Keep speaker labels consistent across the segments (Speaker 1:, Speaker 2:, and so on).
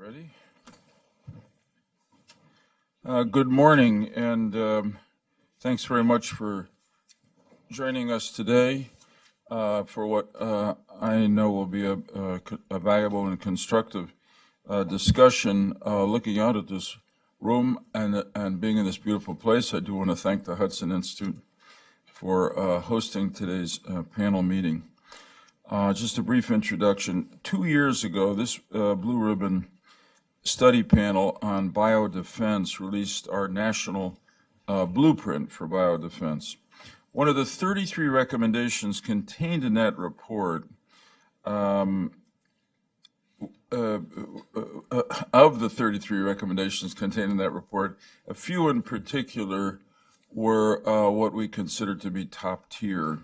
Speaker 1: Ready? Good morning, and thanks very much for joining us today for what I know will be a valuable and constructive discussion. Looking out at this room and being in this beautiful place, I do want to thank the Hudson Institute for hosting today's panel meeting. Just a brief introduction. 2 years ago, this Blue Ribbon study panel on biodefense released our national blueprint for biodefense. One of the 33 recommendations contained in that report, of the 33 recommendations contained in that report, a few in particular were what we considered to be top tier.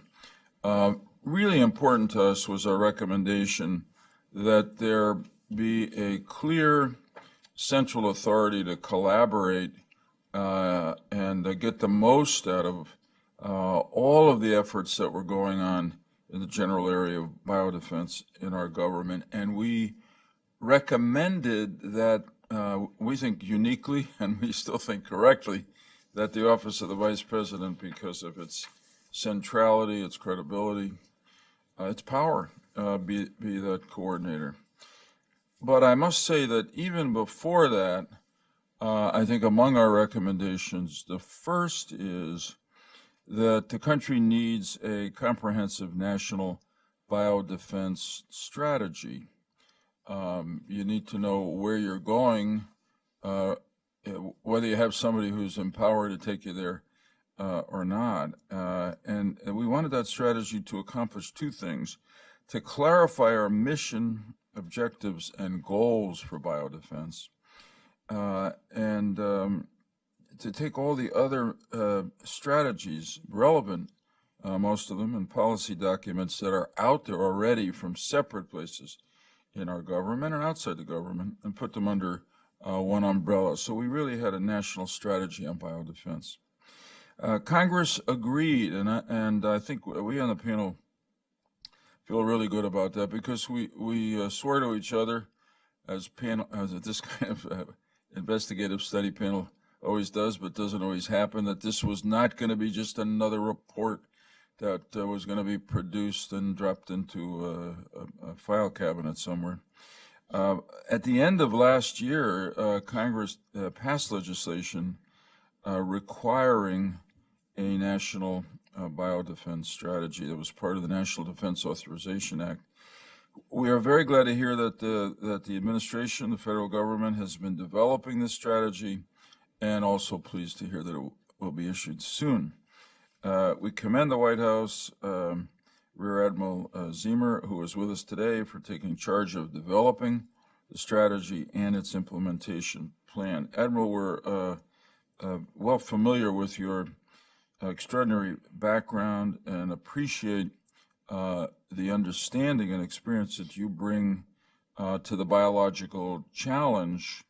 Speaker 1: Really important to us was our recommendation that there be a clear central authority to collaborate and get the most out of all of the efforts that were going on in the general area of biodefense in our government. And we recommended that, we think uniquely, and we still think correctly, that the Office of the Vice President, because of its centrality, its credibility, its power, be that coordinator. But I must say that even before that, I think among our recommendations, the first is that the country needs a comprehensive national biodefense strategy. You need to know where you're going, whether you have somebody who's empowered to take you there or not. And we wanted that strategy to accomplish two things: to clarify our mission, objectives, and goals for biodefense, and to take all the other strategies, relevant, most of them, and policy documents that are out there already from separate places in our government and outside the government, and put them under one umbrella. So we really had a national strategy on biodefense. Congress agreed, and I think we on the panel feel really good about that, because we swore to each other as this kind of investigative study panel always does, but doesn't always happen, that this was not going to be just another report that was going to be produced and dropped into a file cabinet somewhere. At the end of last year, Congress passed legislation requiring a national biodefense strategy that was part of the National Defense Authorization Act. We are very glad to hear that the administration, the federal government, has been developing this strategy, and also pleased to hear that it will be issued soon. We commend the White House, Rear Admiral Ziemer, who is with us today, for taking charge of developing the strategy and its implementation plan. Admiral, we're well familiar with your extraordinary background and appreciate the understanding and experience that you bring to the biological challenge,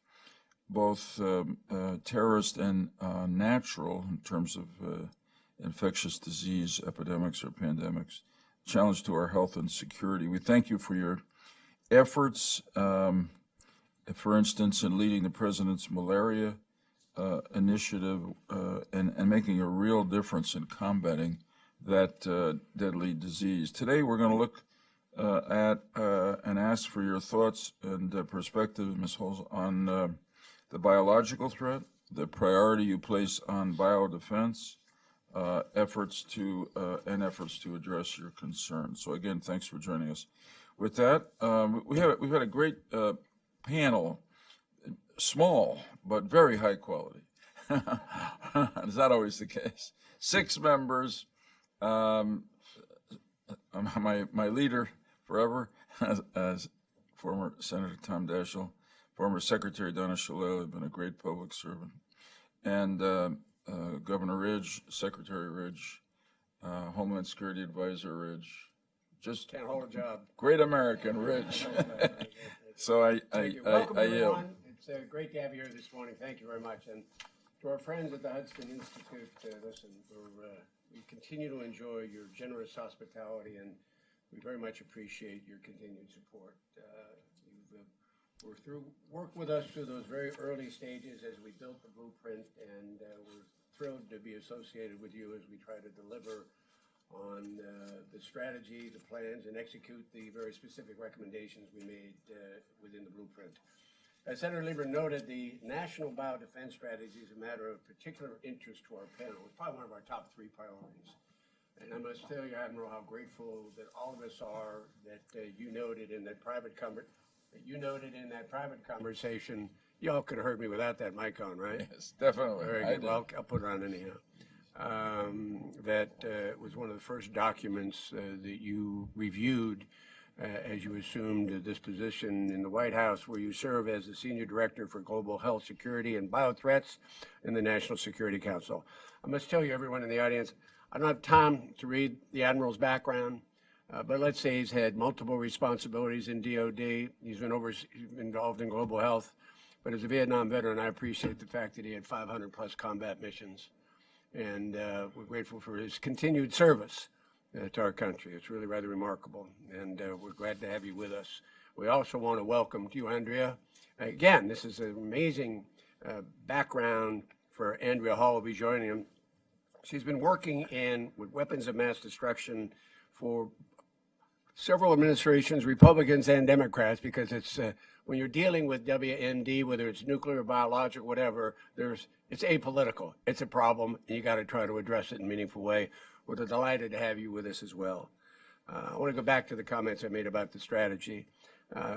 Speaker 1: both terrorist and natural, in terms of infectious disease epidemics or pandemics, challenge to our health and security. We thank you for your efforts, for instance, in leading the President's malaria initiative and making a real difference in combating that deadly disease. Today we're going to look at and ask for your thoughts and perspective, Ms. Holz, on the biological threat, the priority you place on biodefense, efforts to address your concerns. So again, thanks for joining us. With that, we've had a great panel. Small, but very high quality. Is that always the case? 6 members. My leader forever, as former Senator Tom Daschle, former Secretary Donna Shalala, have been a great public servant, and Governor Ridge, Secretary Ridge, Homeland Security Advisor Ridge, just
Speaker 2: can't hold a job.
Speaker 1: Great American Ridge. So
Speaker 2: Welcome, everyone. It's great to have you here this morning. Thank you very much. And to our friends at the Hudson Institute, listen, we continue to enjoy your generous hospitality, and we very much appreciate your continued support. You've worked with us through those very early stages as we built the blueprint, and we're thrilled to be associated with you as we try to deliver on the strategy, the plans, and execute the very specific recommendations we made within the blueprint. As Senator Lieber noted, the National Biodefense Strategy is a matter of particular interest to our panel. It's probably one of our top 3 priorities. And I must tell you, Admiral, how grateful that all of us are that you noted in that private conversation. Y'all could have heard me without that mic on, right?
Speaker 1: Yes, definitely.
Speaker 2: Very good. Well, I'll put it on anyhow. That was one of the first documents that you reviewed as you assumed this position in the White House, where you serve as the Senior Director for Global Health Security and Biothreats in the National Security Council. I must tell you, everyone in the audience, I don't have time to read the Admiral's background, but let's say he's had multiple responsibilities in DOD. He's been involved in global health, but as a Vietnam veteran, I appreciate the fact that he had 500 plus combat missions. And we're grateful for his continued service to our country. It's really rather remarkable, and we're glad to have you with us. We also want to welcome you, Andrea. Again, this is an amazing background for Andrea Hall, will be joining him. She's been working with weapons of mass destruction for several administrations, Republicans and Democrats, because it's when you're dealing with WMD, whether it's nuclear, biological, whatever, it's apolitical. It's a problem, and you got to try to address it in a meaningful way. We're delighted to have you with us as well. I want to go back to the comments I made about the strategy.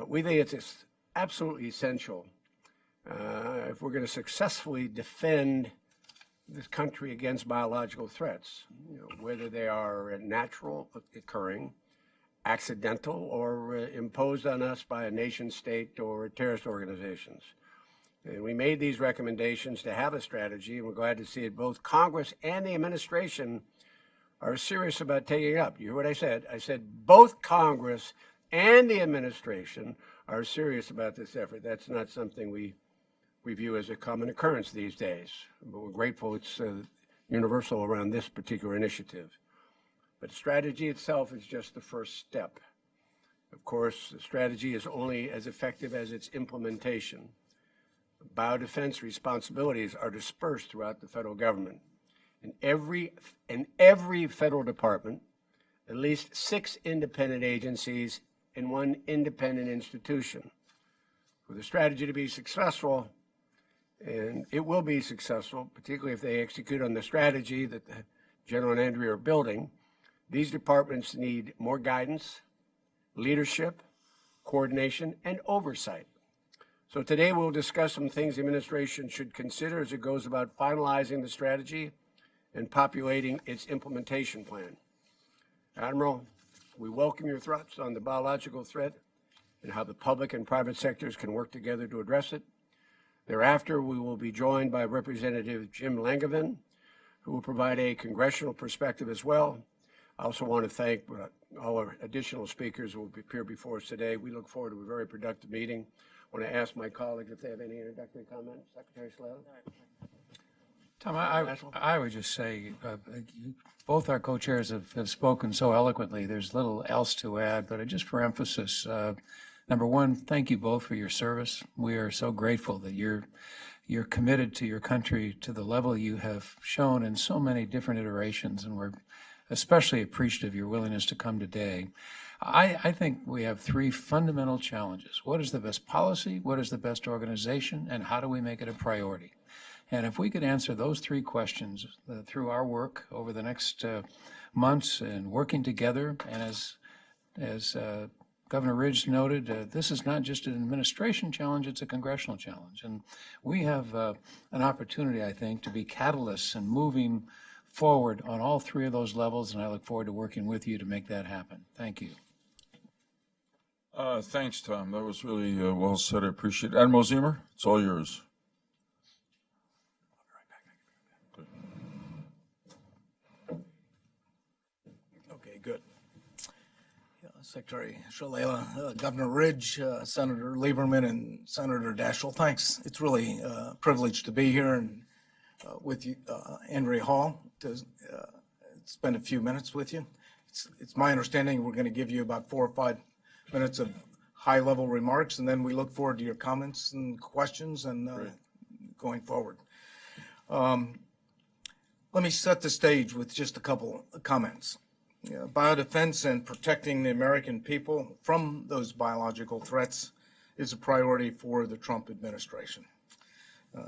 Speaker 2: We think it's absolutely essential if we're going to successfully defend this country against biological threats, whether they are natural occurring, accidental, or imposed on us by a nation state or terrorist organizations. And we made these recommendations to have a strategy, and we're glad to see it. Both Congress and the administration are serious about taking it up. You hear what I said? I said both Congress and the administration are serious about this effort. That's not something we view as a common occurrence these days, but we're grateful it's universal around this particular initiative. But strategy itself is just the first step. Of course, the strategy is only as effective as its implementation. Biodefense responsibilities are dispersed throughout the federal government. In every federal department, at least 6 independent agencies and 1 independent institution. For the strategy to be successful, and it will be successful, particularly if they execute on the strategy that the General and Andrea are building, these departments need more guidance, leadership, coordination, and oversight. So today we'll discuss some things the administration should consider as it goes about finalizing the strategy and populating its implementation plan. Admiral, we welcome your thoughts on the biological threat and how the public and private sectors can work together to address it. Thereafter, we will be joined by Representative Jim Langevin, who will provide a congressional perspective as well. I also want to thank all our additional speakers who will appear before us today. We look forward to a very productive meeting. I want to ask my colleagues if they have any introductory comments. Secretary Slade?
Speaker 3: Tom, I would just say, both our co-chairs have spoken so eloquently. There's little else to add, but just for emphasis, number one, thank you both for your service. We are so grateful that you're committed to your country to the level you have shown in so many different iterations, and we're especially appreciative of your willingness to come today. I think we have 3 fundamental challenges. What is the best policy? What is the best organization? And how do we make it a priority? And if we could answer those 3 questions through our work over the next months and working together, and as Governor Ridge noted, this is not just an administration challenge, it's a congressional challenge. And we have an opportunity, I think, to be catalysts and moving forward on all 3 of those levels, and I look forward to working with you to make that happen. Thank you.
Speaker 1: Thanks, Tom. That was really well said. I appreciate it. Admiral Ziemer, it's all yours.
Speaker 4: Okay, good. Secretary Shalala, Governor Ridge, Senator Lieberman, and Senator Daschle, thanks. It's really a privilege to be here and with you, Andrea Hall, to spend a few minutes with you. It's my understanding we're going to give you about 4 or 5 minutes of high-level remarks, and then we look forward to your comments and questions and going forward. Let me set the stage with just a couple of comments. Biodefense and protecting the American people from those biological threats is a priority for the Trump administration.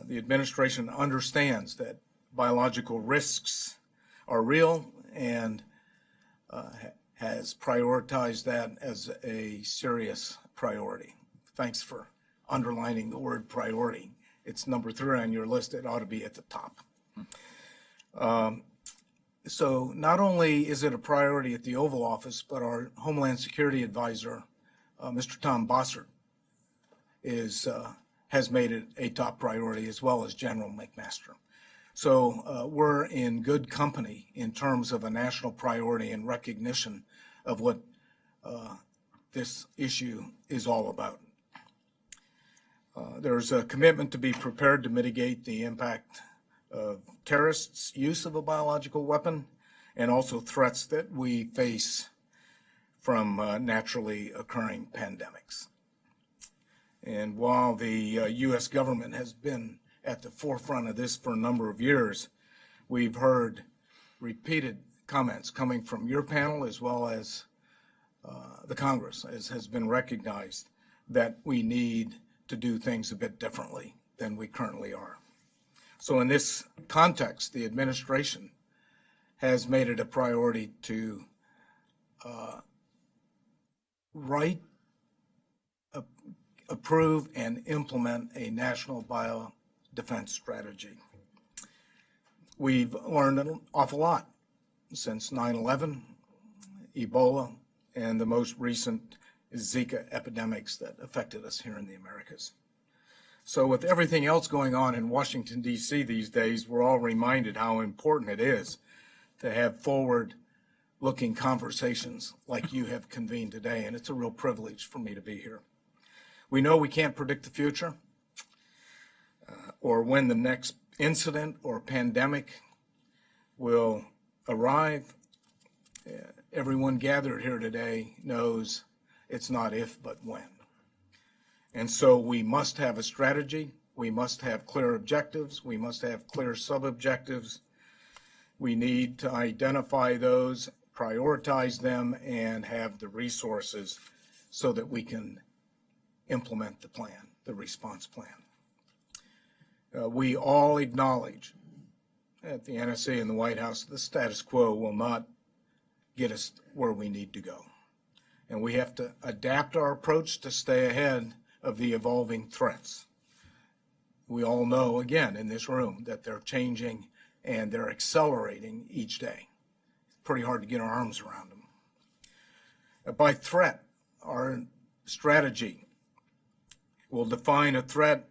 Speaker 4: The administration understands that biological risks are real and has prioritized that as a serious priority. Thanks for underlining the word priority. It's number 3 on your list. It ought to be at the top. So not only is it a priority at the Oval Office, but our Homeland Security Advisor, Mr. Tom Bossert, has made it a top priority, as well as General McMaster. So we're in good company in terms of a national priority and recognition of what this issue is all about. There's a commitment to be prepared to mitigate the impact of terrorists' use of a biological weapon, and also threats that we face from naturally occurring pandemics. And while the U.S. government has been at the forefront of this for a number of years, we've heard repeated comments coming from your panel as well as the Congress, as has been recognized, that we need to do things a bit differently than we currently are. So in this context, the administration has made it a priority to write, approve, and implement a national biodefense strategy. We've learned an awful lot since 9/11, Ebola, and the most recent Zika epidemics that affected us here in the Americas. So with everything else going on in Washington, D.C. these days, we're all reminded how important it is to have forward-looking conversations like you have convened today, and it's a real privilege for me to be here. We know we can't predict the future or when the next incident or pandemic will arrive. Everyone gathered here today knows it's not if, but when. And so we must have a strategy. We must have clear objectives. We must have clear sub-objectives. We need to identify those, prioritize them, and have the resources so that we can implement the plan, the response plan. We all acknowledge at the NSC and the White House the status quo will not get us where we need to go. And we have to adapt our approach to stay ahead of the evolving threats. We all know, again, in this room, that they're changing and they're accelerating each day. It's pretty hard to get our arms around them. By threat, our strategy will define a threat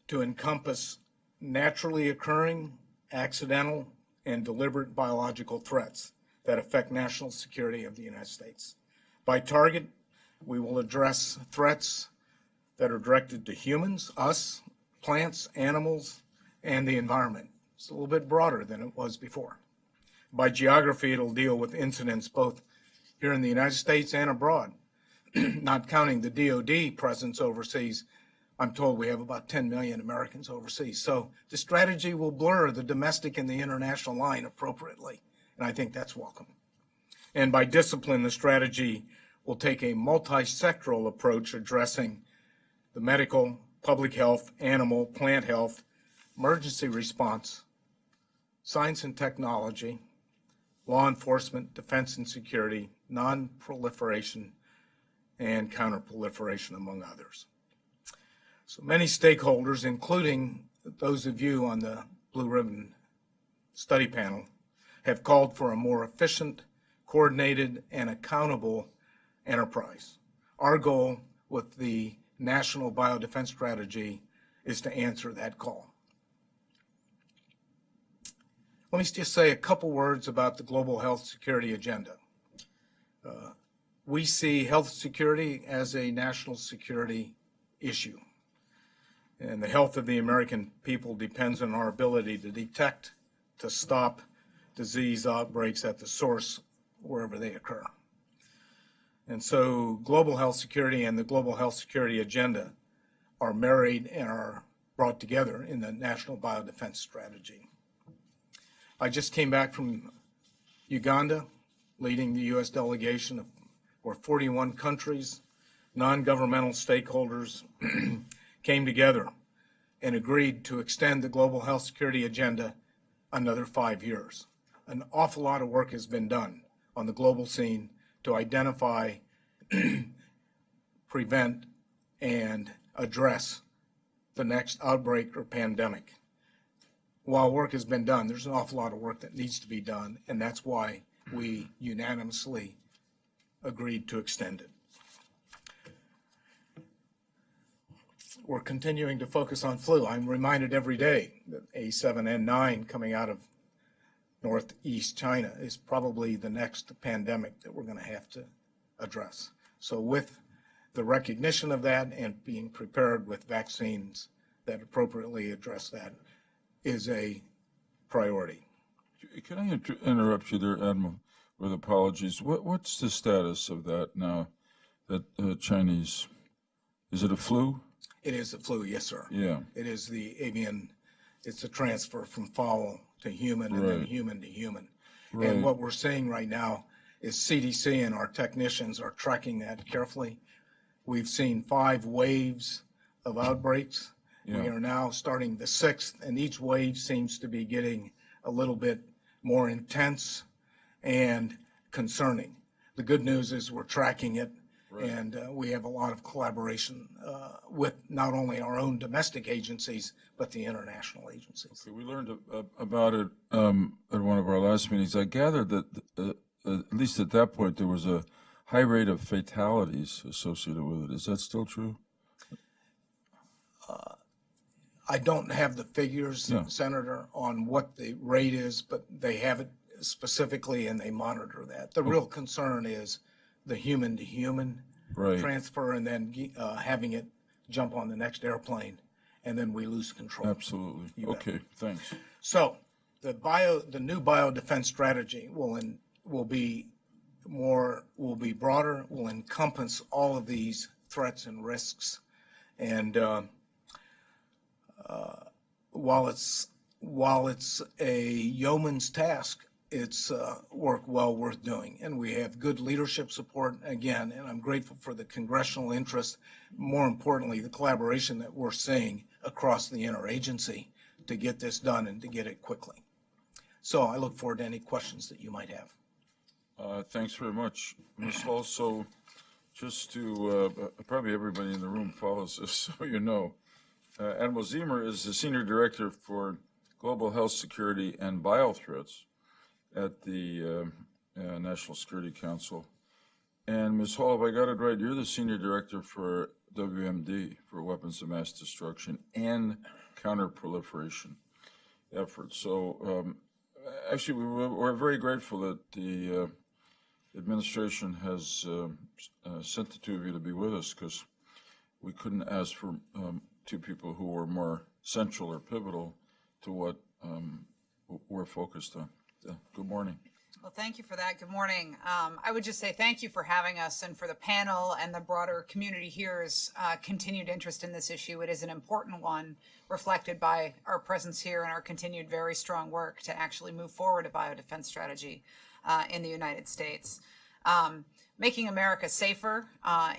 Speaker 4: to encompass naturally occurring, accidental, and deliberate biological threats that affect national security of the United States. By target, we will address threats that are directed to humans, us, plants, animals, and the environment. It's a little bit broader than it was before. By geography, it'll deal with incidents both here in the United States and abroad, not counting the DoD presence overseas. I'm told we have about 10 million Americans overseas. So the strategy will blur the domestic and the international line appropriately, and I think that's welcome. And by discipline, the strategy will take a multi-sectoral approach addressing the medical, public health, animal, plant health, emergency response, science and technology, law enforcement, defense and security, non-proliferation, and counter-proliferation, among others. So many stakeholders, including those of you on the Blue Ribbon Study Panel, have called for a more efficient, coordinated, and accountable enterprise. Our goal with the National Biodefense Strategy is to answer that call. Let me just say a couple words about the global health security agenda. We see health security as a national security issue, and the health of the American people depends on our ability to detect, to stop disease outbreaks at the source wherever they occur. And so global health security and the global health security agenda are married and are brought together in the National Biodefense Strategy. I just came back from Uganda, leading the U.S. delegation of where 41 countries, non-governmental stakeholders came together and agreed to extend the global health security agenda another 5 years. An awful lot of work has been done on the global scene to identify, prevent, and address the next outbreak or pandemic. While work has been done, there's an awful lot of work that needs to be done, and that's why we unanimously agreed to extend it. We're continuing to focus on flu. I'm reminded every day that A7N9 coming out of Northeast China is probably the next pandemic that we're going to have to address. So with the recognition of that and being prepared with vaccines that appropriately address that is a priority.
Speaker 1: Can I interrupt you there, Admiral, with apologies? What's the status of that now, that Chinese, is it a flu?
Speaker 4: It is the flu, yes, sir.
Speaker 1: Yeah.
Speaker 4: It is the avian, it's a transfer from fowl to human and then human to human.
Speaker 1: Right.
Speaker 4: And what we're seeing right now is CDC and our technicians are tracking that carefully. We've seen 5 waves of outbreaks.
Speaker 1: Yeah.
Speaker 4: We are now starting the 6th, and each wave seems to be getting a little bit more intense and concerning. The good news is we're tracking it, and we have a lot of collaboration with not only our own domestic agencies, but the international agencies.
Speaker 1: Okay, we learned about it at one of our last meetings. I gathered that at least at that point there was a high rate of fatalities associated with it. Is that still true?
Speaker 4: I don't have the figures,
Speaker 1: Yeah.
Speaker 4: Senator, on what the rate is, but they have it specifically and they monitor that. The real concern is the human to human transfer and then having it jump on the next airplane and then we lose control.
Speaker 1: Absolutely. Okay, thanks.
Speaker 4: So the new biodefense strategy will be broader, will encompass all of these threats and risks. And while it's a yeoman's task, it's work well worth doing. And we have good leadership support again, and I'm grateful for the congressional interest, more importantly, the collaboration that we're seeing across the interagency to get this done and to get it quickly. So I look forward to any questions that you might have.
Speaker 1: Thanks very much, Ms. Hall. So just to, probably everybody in the room follows this, so you know. Admiral Ziemer is the Senior Director for Global Health Security and Biothreats at the National Security Council. And Ms. Hall, if I got it right, you're the Senior Director for WMD, for Weapons of Mass Destruction and Counter-Proliferation efforts. So actually, we're very grateful that the administration has sent the two of you to be with us, because we couldn't ask for two people who were more central or pivotal to what we're focused on. Good morning.
Speaker 5: Well, thank you for that. Good morning. I would just say thank you for having us and for the panel and the broader community here's continued interest in this issue. It is an important one, reflected by our presence here and our continued very strong work to actually move forward a biodefense strategy in the United States. Making America safer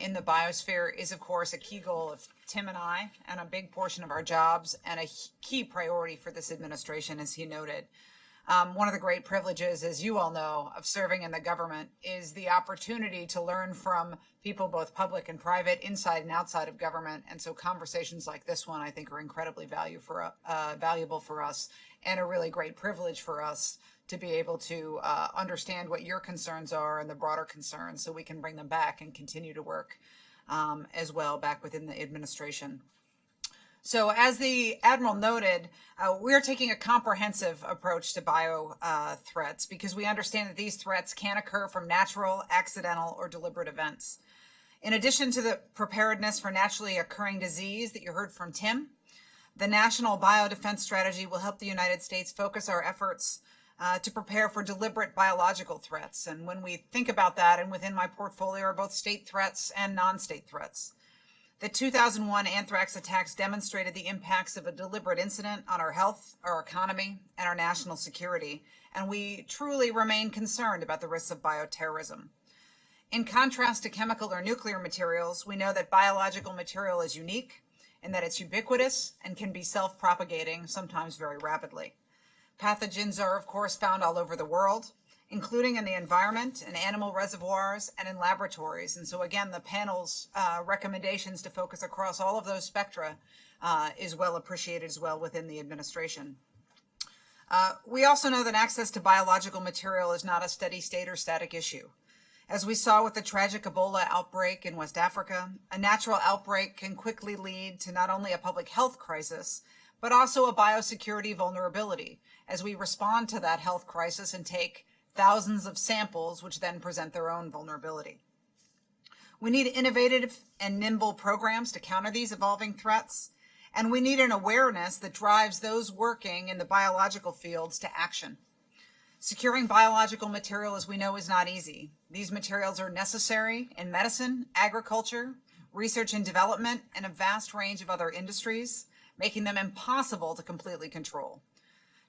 Speaker 5: in the biosphere is, of course, a key goal of Tim and I, and a big portion of our jobs, and a key priority for this administration, as he noted. One of the great privileges, as you all know, of serving in the government is the opportunity to learn from people, both public and private, inside and outside of government. And so conversations like this one, I think, are incredibly valuable for us, and a really great privilege for us to be able to understand what your concerns are and the broader concerns, so we can bring them back and continue to work as well back within the administration. So as the Admiral noted, we're taking a comprehensive approach to bio threats, because we understand that these threats can occur from natural, accidental, or deliberate events. In addition to the preparedness for naturally occurring disease that you heard from Tim, the National Biodefense Strategy will help the United States focus our efforts to prepare for deliberate biological threats. And when we think about that, and within my portfolio are both state threats and non-state threats. The 2001 anthrax attacks demonstrated the impacts of a deliberate incident on our health, our economy, and our national security, and we truly remain concerned about the risks of bioterrorism. In contrast to chemical or nuclear materials, we know that biological material is unique in that it's ubiquitous and can be self-propagating, sometimes very rapidly. Pathogens are, of course, found all over the world, including in the environment, in animal reservoirs, and in laboratories. And so again, the panel's recommendations to focus across all of those spectra is well appreciated as well within the administration. We also know that access to biological material is not a steady state or static issue. As we saw with the tragic Ebola outbreak in West Africa, a natural outbreak can quickly lead to not only a public health crisis, but also a biosecurity vulnerability as we respond to that health crisis and take thousands of samples, which then present their own vulnerability. We need innovative and nimble programs to counter these evolving threats, and we need an awareness that drives those working in the biological fields to action. Securing biological material, as we know, is not easy. These materials are necessary in medicine, agriculture, research and development, and a vast range of other industries, making them impossible to completely control.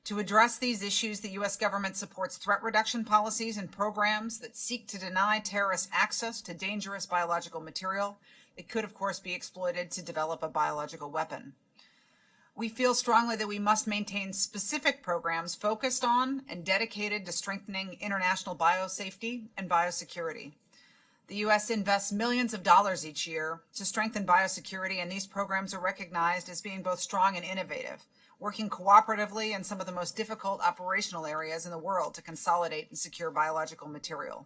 Speaker 5: To address these issues, the U.S. government supports threat reduction policies and programs that seek to deny terrorists access to dangerous biological material that could, of course, be exploited to develop a biological weapon. We feel strongly that we must maintain specific programs focused on and dedicated to strengthening international biosafety and biosecurity. The U.S. invests millions of dollars each year to strengthen biosecurity, and these programs are recognized as being both strong and innovative, working cooperatively in some of the most difficult operational areas in the world to consolidate and secure biological material.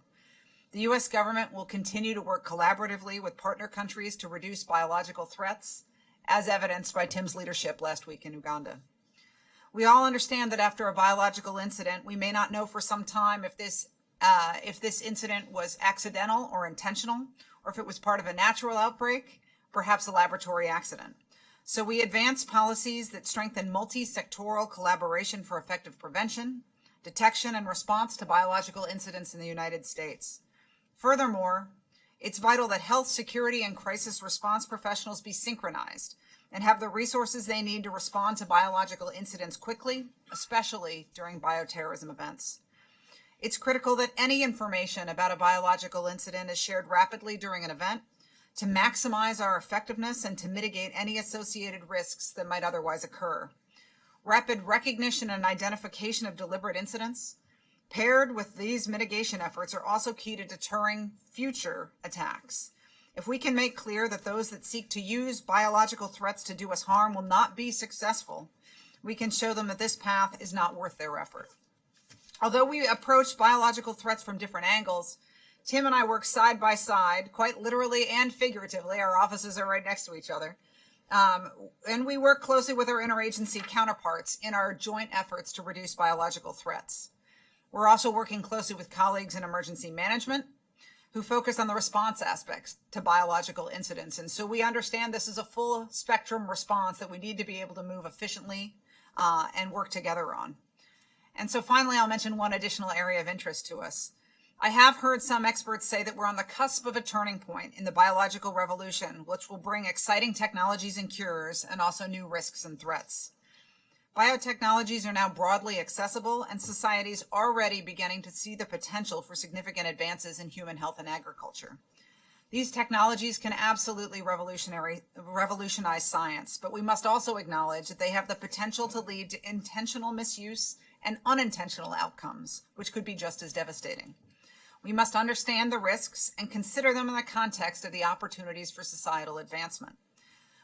Speaker 5: The U.S. government will continue to work collaboratively with partner countries to reduce biological threats, as evidenced by Tim's leadership last week in Uganda. We all understand that after a biological incident, we may not know for some time if this incident was accidental or intentional, or if it was part of a natural outbreak, perhaps a laboratory accident. So we advance policies that strengthen multi-sectoral collaboration for effective prevention, detection, and response to biological incidents in the United States. Furthermore, it's vital that health, security, and crisis response professionals be synchronized and have the resources they need to respond to biological incidents quickly, especially during bioterrorism events. It's critical that any information about a biological incident is shared rapidly during an event to maximize our effectiveness and to mitigate any associated risks that might otherwise occur. Rapid recognition and identification of deliberate incidents, paired with these mitigation efforts, are also key to deterring future attacks. If we can make clear that those that seek to use biological threats to do us harm will not be successful, we can show them that this path is not worth their effort. Although we approach biological threats from different angles, Tim and I work side by side, quite literally and figuratively. Our offices are right next to each other. And we work closely with our interagency counterparts in our joint efforts to reduce biological threats. We're also working closely with colleagues in emergency management who focus on the response aspects to biological incidents. And so we understand this is a full spectrum response that we need to be able to move efficiently and work together on. And so finally, I'll mention one additional area of interest to us. I have heard some experts say that we're on the cusp of a turning point in the biological revolution, which will bring exciting technologies and cures and also new risks and threats. Biotechnologies are now broadly accessible, and society is already beginning to see the potential for significant advances in human health and agriculture. These technologies can absolutely revolutionize science, but we must also acknowledge that they have the potential to lead to intentional misuse and unintentional outcomes, which could be just as devastating. We must understand the risks and consider them in the context of the opportunities for societal advancement.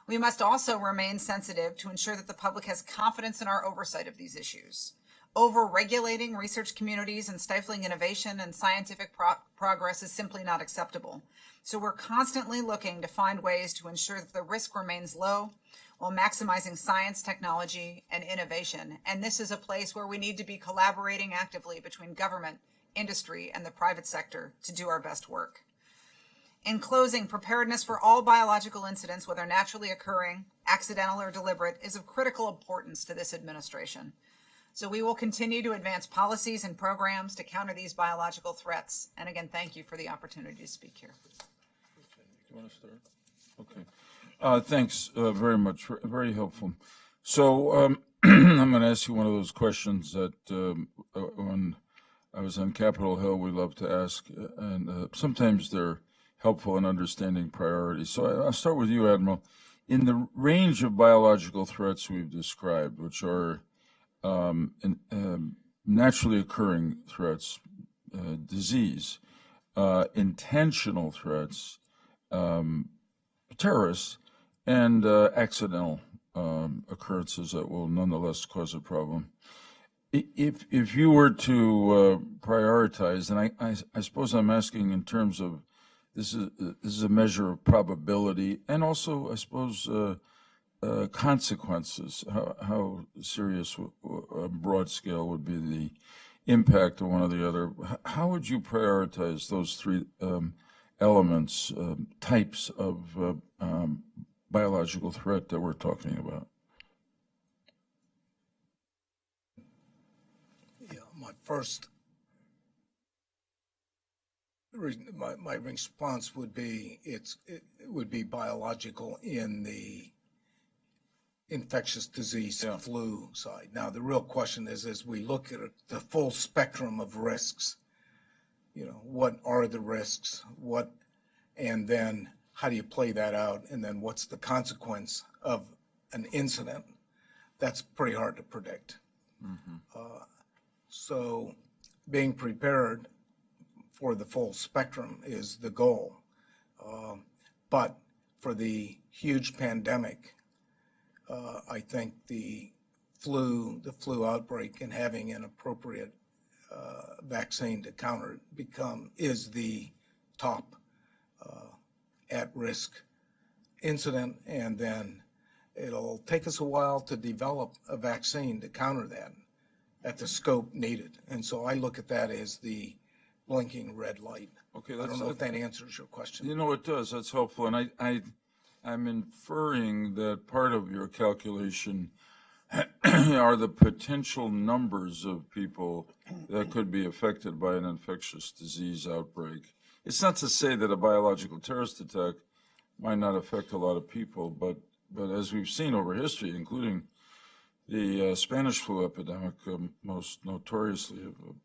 Speaker 5: We must also remain sensitive to ensure that the public has confidence in our oversight of these issues. Over-regulating research communities and stifling innovation and scientific progress is simply not acceptable. So we're constantly looking to find ways to ensure that the risk remains low while maximizing science, technology, and innovation. And this is a place where we need to be collaborating actively between government, industry, and the private sector to do our best work. In closing, preparedness for all biological incidents, whether naturally occurring, accidental, or deliberate, is of critical importance to this administration. So we will continue to advance policies and programs to counter these biological threats. And again, thank you for the opportunity to speak here.
Speaker 1: You want to start? Okay. Thanks very much. Very helpful. So I'm going to ask you one of those questions that when I was on Capitol Hill, we love to ask, and sometimes they're helpful in understanding priorities. So I'll start with you, Admiral. In the range of biological threats we've described, which are naturally occurring threats, disease, intentional threats, terrorists, and accidental occurrences that will nonetheless cause a problem. If you were to prioritize, and I suppose I'm asking in terms of this is a measure of probability, and also I suppose consequences. How serious, broad scale would be the impact of one or the other? How would you prioritize those three elements, types of biological threat that we're talking about?
Speaker 4: Yeah, my response would be it would be biological in the infectious disease flu side. Now, the real question is, as we look at the full spectrum of risks, what are the risks? And then how do you play that out? And then what's the consequence of an incident? That's pretty hard to predict. So being prepared for the full spectrum is the goal. But for the huge pandemic, I think the flu outbreak and having an appropriate vaccine to counter it is the top at-risk incident, and then it'll take us a while to develop a vaccine to counter that at the scope needed. And so I look at that as the blinking red light.
Speaker 1: Okay,
Speaker 4: I don't know if that answers your question.
Speaker 1: It does. That's helpful, and I'm inferring that part of your calculation are the potential numbers of people that could be affected by an infectious disease outbreak. It's not to say that a biological terrorist attack might not affect a lot of people, but as we've seen over history, including the Spanish flu epidemic, most notoriously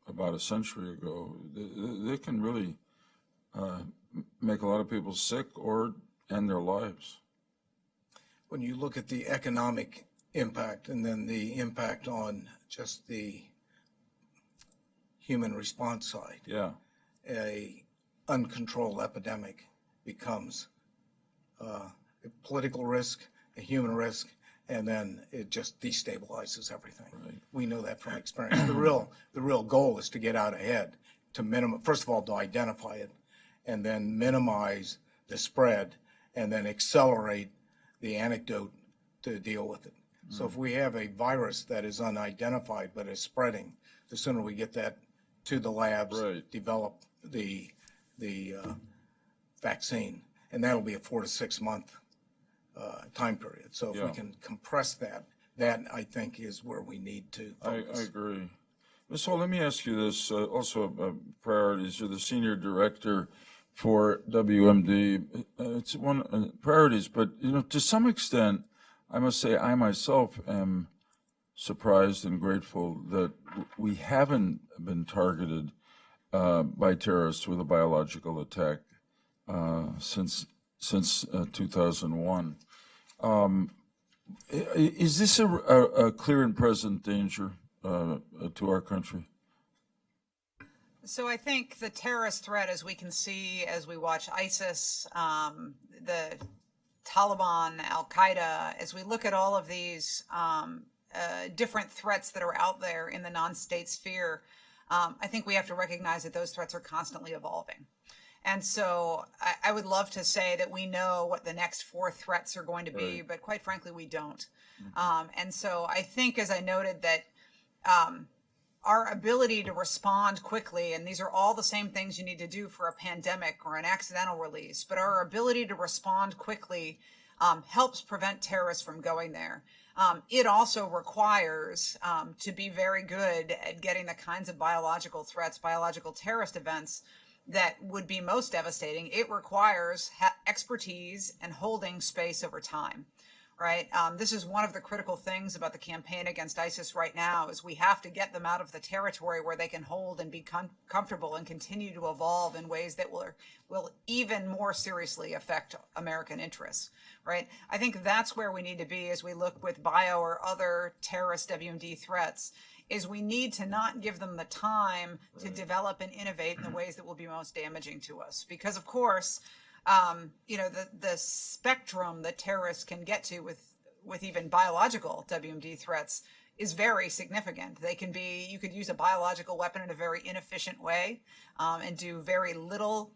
Speaker 1: about a century ago, they can really make a lot of people sick or end their lives.
Speaker 4: When you look at the economic impact and then the impact on just the human response side, a uncontrolled epidemic becomes a political risk, a human risk, and then it just destabilizes everything.
Speaker 1: Right.
Speaker 4: We know that from experience. The real goal is to get out ahead, to first of all, to identify it, and then minimize the spread, and then accelerate the antidote to deal with it. So if we have a virus that is unidentified but is spreading, the sooner we get that to the labs, develop the vaccine, and that'll be a 4 to 6 month time period. So if we can compress that I think is where we need to focus.
Speaker 1: I agree. Ms. Hall, let me ask you this, also priorities. You're the senior director for WMD. It's one priorities, but to some extent, I must say I myself am surprised and grateful that we haven't been targeted by terrorists with a biological attack since 2001. Is this a clear and present danger to our country?
Speaker 5: So I think the terrorist threat, as we can see as we watch ISIS, the Taliban, Al-Qaeda, as we look at all of these different threats that are out there in the non-state sphere, I think we have to recognize that those threats are constantly evolving. And so I would love to say that we know what the next 4 threats are going to be, but quite frankly, we don't. And so I think, as I noted, that our ability to respond quickly, and these are all the same things you need to do for a pandemic or an accidental release, but our ability to respond quickly helps prevent terrorists from going there. It also requires to be very good at getting the kinds of biological threats, biological terrorist events that would be most devastating. It requires expertise and holding space over time, right? This is one of the critical things about the campaign against ISIS right now is we have to get them out of the territory where they can hold and be comfortable and continue to evolve in ways that will even more seriously affect American interests, right? I think that's where we need to be as we look with bio or other terrorist WMD threats, is we need to not give them the time to develop and innovate in the ways that will be most damaging to us. Because of course, the spectrum that terrorists can get to with even biological WMD threats is very significant. They can be, you could use a biological weapon in a very inefficient way and do very little,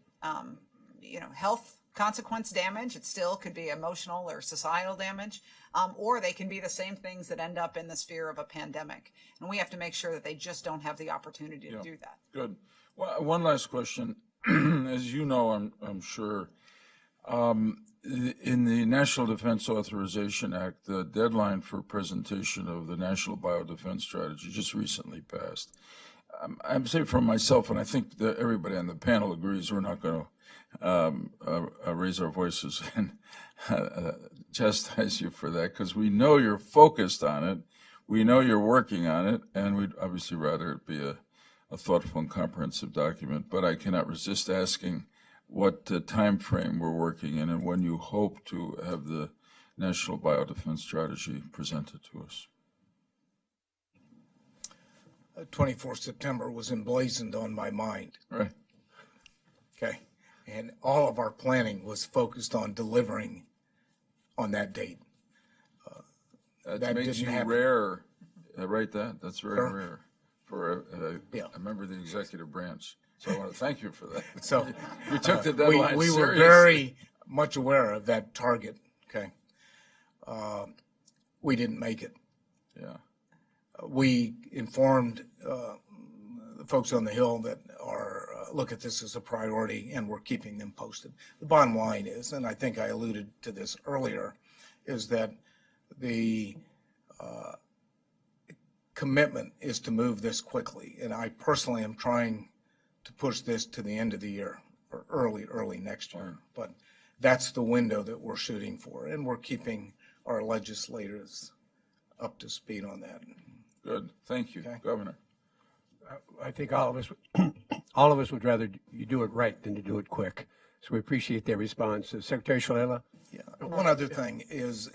Speaker 5: health consequence damage. It still could be emotional or societal damage, or they can be the same things that end up in the sphere of a pandemic. And we have to make sure that they just don't have the opportunity to do that.
Speaker 1: Good. Well, one last question. As you know, I'm sure, in the National Defense Authorization Act, the deadline for presentation of the National Biodefense Strategy just recently passed. I'm saying for myself, and I think that everybody on the panel agrees, we're not going to raise our voices and chastise you for that, because we know you're focused on it, we know you're working on it, and we'd obviously rather it be a thoughtful and comprehensive document. But I cannot resist asking what time frame we're working in and when you hope to have the National Biodefense Strategy presented to us.
Speaker 4: 24th September was emblazoned on my mind.
Speaker 1: Right.
Speaker 4: Okay. And all of our planning was focused on delivering on that date.
Speaker 1: That makes you rare. Write that. That's very rare for a member of the executive branch. So I want to thank you for that.
Speaker 4: So
Speaker 1: you took the deadline
Speaker 4: we were
Speaker 1: seriously.
Speaker 4: very much aware of that target. Okay. We didn't make it.
Speaker 1: Yeah.
Speaker 4: We informed the folks on the Hill that look at this as a priority, and we're keeping them posted. The bottom line is, and I think I alluded to this earlier, is that the commitment is to move this quickly. And I personally am trying to push this to the end of the year or early next year. But that's the window that we're shooting for, and we're keeping our legislators up to speed on that.
Speaker 1: Good. Thank you, Governor.
Speaker 2: I think all of us would rather you do it right than to do it quick. So we appreciate their response. Secretary Shalala?
Speaker 4: Yeah. One other thing is,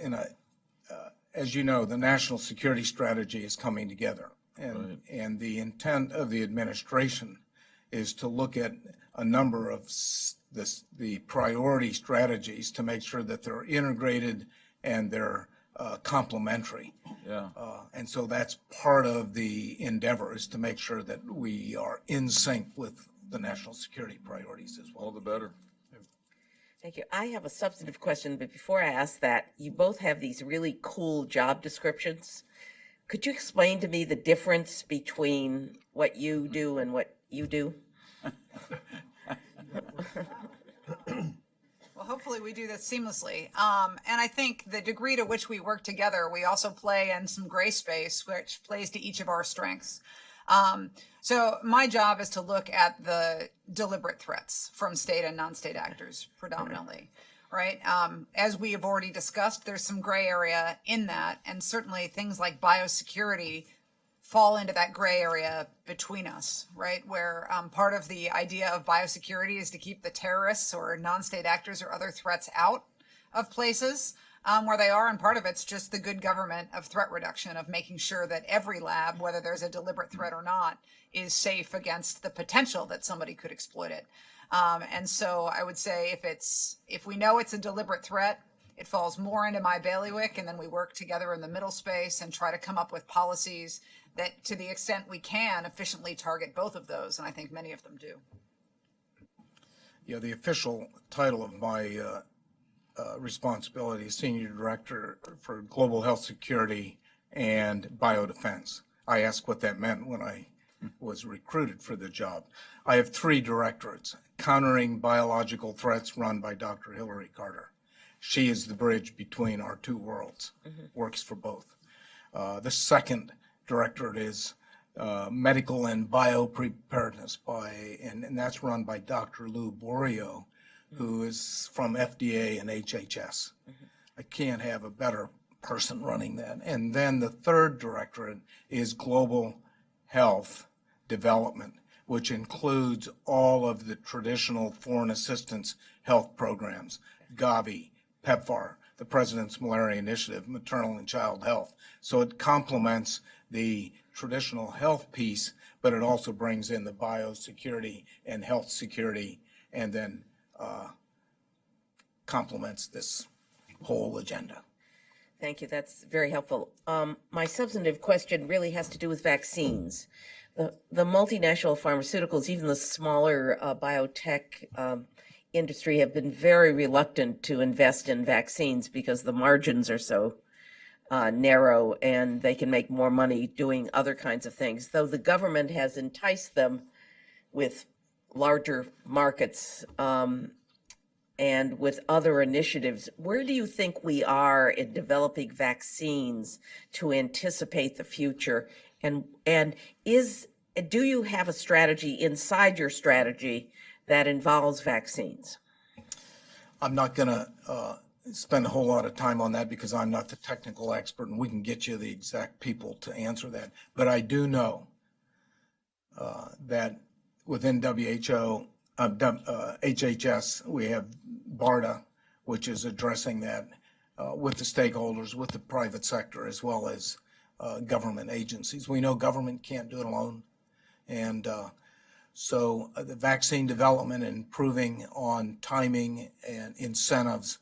Speaker 4: as you know, the National Security Strategy is coming together. And the intent of the administration is to look at a number of the priority strategies to make sure that they're integrated and they're complementary.
Speaker 1: Yeah.
Speaker 4: And so that's part of the endeavor, is to make sure that we are in sync with the national security priorities as well.
Speaker 1: All the better.
Speaker 6: Thank you. I have a substantive question, but before I ask that, you both have these really cool job descriptions. Could you explain to me the difference between what you do and what you do?
Speaker 5: Well, hopefully we do this seamlessly. And I think the degree to which we work together, we also play in some gray space, which plays to each of our strengths. So my job is to look at the deliberate threats from state and non-state actors predominantly, right? As we have already discussed, there's some gray area in that, and certainly things like biosecurity fall into that gray area between us, right? Where part of the idea of biosecurity is to keep the terrorists or non-state actors or other threats out of places where they are, and part of it's just the good government of threat reduction, of making sure that every lab, whether there's a deliberate threat or not, is safe against the potential that somebody could exploit it. And so I would say if we know it's a deliberate threat, it falls more into my bailiwick, and then we work together in the middle space and try to come up with policies that, to the extent we can, efficiently target both of those, and I think many of them do.
Speaker 4: Yeah, the official title of my responsibility is Senior Director for Global Health Security and Biodefense. I asked what that meant when I was recruited for the job. I have 3 directorates: Countering Biological Threats, run by Dr. Hillary Carter. She is the bridge between our 2 worlds, works for both. The second directorate is medical and bio preparedness and that's run by Dr. Lou Borio, who is from FDA and HHS. I can't have a better person running that. And then the third directorate is global health development, which includes all of the traditional foreign assistance health programs, Gavi, PEPFAR, the President's Malaria Initiative, maternal and child health. So it complements the traditional health piece, but it also brings in the biosecurity and health security, and then complements this whole agenda.
Speaker 6: Thank you. That's very helpful. My substantive question really has to do with vaccines. The multinational pharmaceuticals, even the smaller biotech industry, have been very reluctant to invest in vaccines because the margins are so narrow and they can make more money doing other kinds of things, though the government has enticed them with larger markets and with other initiatives. Where do you think we are in developing vaccines to anticipate the future? And do you have a strategy inside your strategy that involves vaccines?
Speaker 4: I'm not going to spend a whole lot of time on that because I'm not the technical expert, and we can get you the exact people to answer that. But I do know that within WHO, HHS, we have BARDA, which is addressing that with the stakeholders, with the private sector, as well as government agencies. We know government can't do it alone. And so the vaccine development and improving on timing and incentives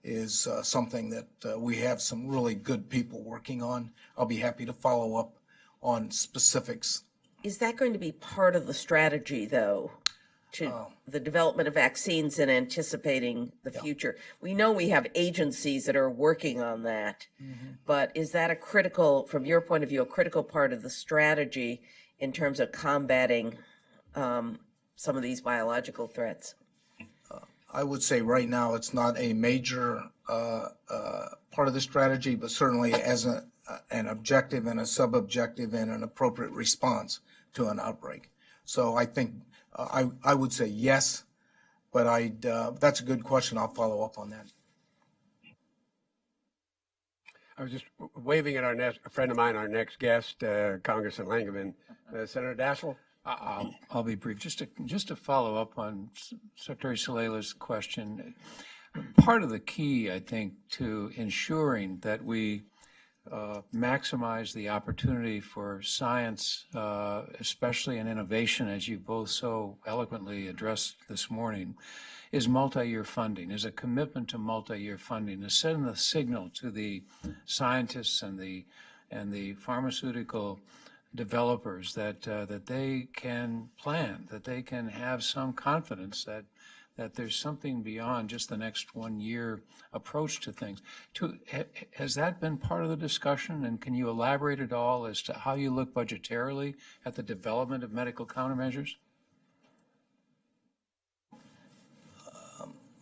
Speaker 4: is something that we have some really good people working on. I'll be happy to follow up on specifics.
Speaker 6: Is that going to be part of the strategy, though, to the development of vaccines and anticipating the future? We know we have agencies that are working on that, but is that a critical, from your point of view, a critical part of the strategy in terms of combating some of these biological threats?
Speaker 4: I would say right now it's not a major part of the strategy, but certainly as an objective and a sub-objective and an appropriate response to an outbreak. So I think I would say yes, but that's a good question. I'll follow up on that.
Speaker 2: I was just waving at a friend of mine, our next guest, Congressman Langevin. Senator Daschle?
Speaker 3: I'll be brief. Just to follow up on Secretary Salela's question, part of the key, I think, to ensuring that we maximize the opportunity for science, especially in innovation, as you both so eloquently addressed this morning, is multi-year funding, is a commitment to multi-year funding, to send the signal to the scientists and the pharmaceutical developers that they can plan, that they can have some confidence that there's something beyond just the next 1 year approach to things. Has that been part of the discussion, and can you elaborate at all as to how you look budgetarily at the development of medical countermeasures?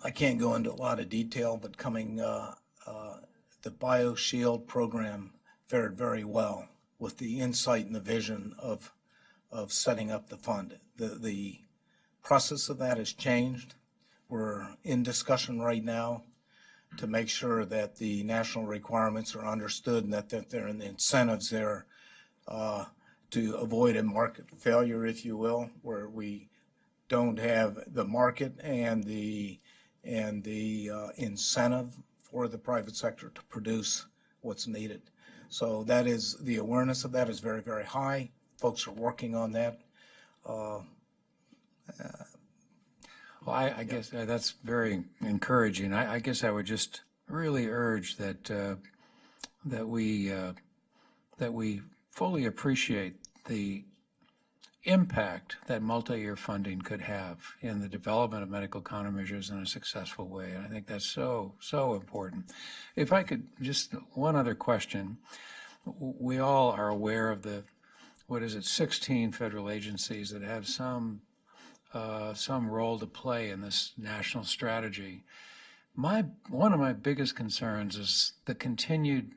Speaker 4: I can't go into a lot of detail, but the Bioshield program fared very well with the insight and the vision of setting up the fund. The process of that has changed. We're in discussion right now to make sure that the national requirements are understood and that there are the incentives there to avoid a market failure, if you will, where we don't have the market and the incentive for the private sector to produce what's needed. So that is, the awareness of that is very, very high. Folks are working on that.
Speaker 3: Well, I guess that's very encouraging. I guess I would just really urge that we fully appreciate the impact that multi-year funding could have in the development of medical countermeasures in a successful way. And I think that's so important. If I could, just one other question. We all are aware of the, 16 federal agencies that have some role to play in this national strategy. One of my biggest concerns is the continued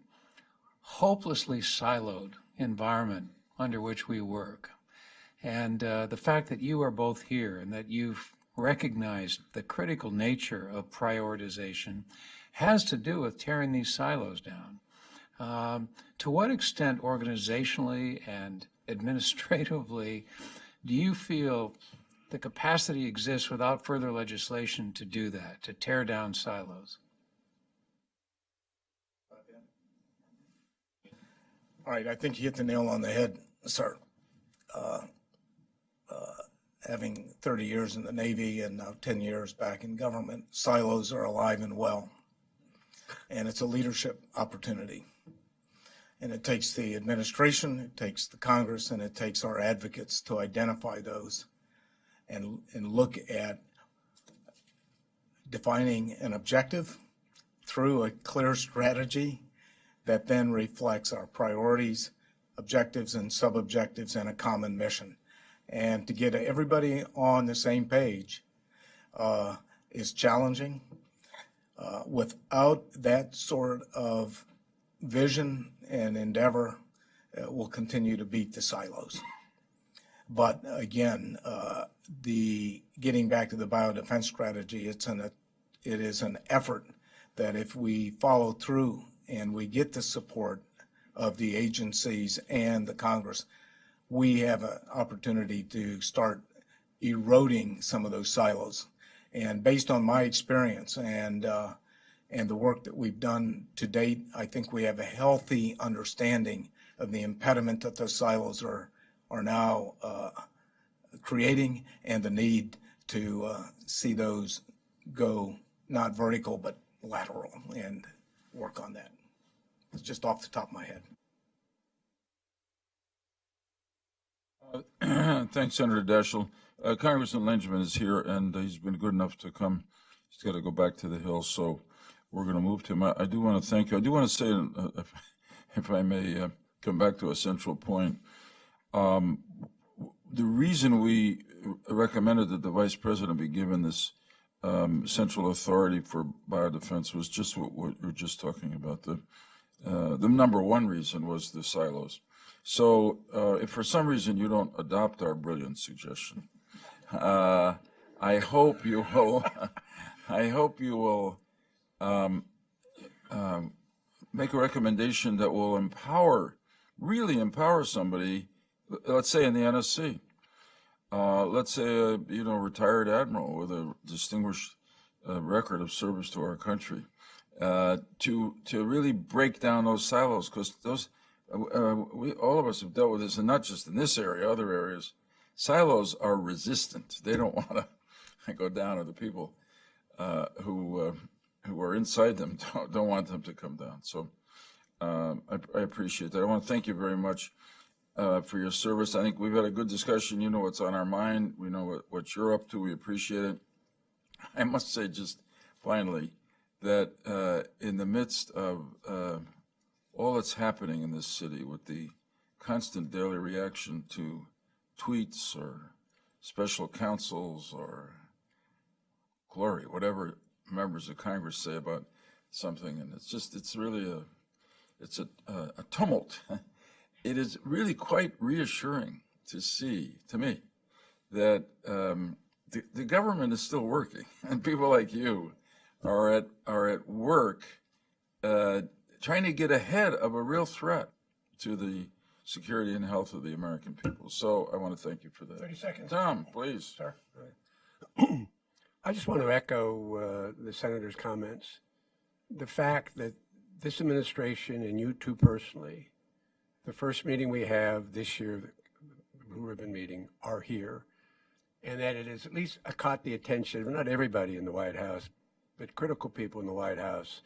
Speaker 3: hopelessly siloed environment under which we work. And the fact that you are both here and that you've recognized the critical nature of prioritization has to do with tearing these silos down. To what extent organizationally and administratively do you feel the capacity exists without further legislation to do that, to tear down silos?
Speaker 4: All right, I think you hit the nail on the head, sir. Having 30 years in the Navy and now 10 years back in government, silos are alive and well. And it's a leadership opportunity. And it takes the administration, it takes the Congress, and it takes our advocates to identify those and look at defining an objective through a clear strategy that then reflects our priorities, objectives, and sub-objectives and a common mission. And to get everybody on the same page is challenging. Without that sort of vision and endeavor, we'll continue to beat the silos. But again, getting back to the biodefense strategy, it is an effort that if we follow through and we get the support of the agencies and the Congress, we have an opportunity to start eroding some of those silos. And based on my experience and the work that we've done to date, I think we have a healthy understanding of the impediment that those silos are now creating and the need to see those go not vertical but lateral and work on that. It's just off the top of my head.
Speaker 1: Thanks, Senator Daschle. Congressman Langevin is here, and he's been good enough to come. He's got to go back to the Hill, so we're going to move to him. I do want to thank you. I do want to say, if I may come back to a central point, the reason we recommended that the Vice President be given this central authority for biodefense was just what we're just talking about. The number one reason was the silos. So if for some reason you don't adopt our brilliant suggestion, I hope you will. I hope you will make a recommendation that will really empower somebody. Let's say in the NSC, let's say a retired admiral with a distinguished record of service to our country, to really break down those silos, because those. All of us have dealt with this, and not just in this area, other areas. Silos are resistant. They don't want to go down, or the people who are inside them don't want them to come down. So I appreciate that. I want to thank you very much for your service. I think we've had a good discussion. You know what's on our mind. We know what you're up to. We appreciate it. I must say just finally that in the midst of all that's happening in this city with the constant daily reaction to tweets or special counsels or glory, whatever members of Congress say about something, and it's really a tumult. It is really quite reassuring to see, to me, that the government is still working, and people like you are at work trying to get ahead of a real threat to the security and health of the American people. So I want to thank you for that.
Speaker 2: 30 seconds.
Speaker 1: Tom, please.
Speaker 2: Sir. I just want to echo the Senator's comments. The fact that this administration and you two personally, the first meeting we have this year, the Blue Ribbon meeting, are here, and that it has at least caught the attention of not everybody in the White House, but critical people in the White House,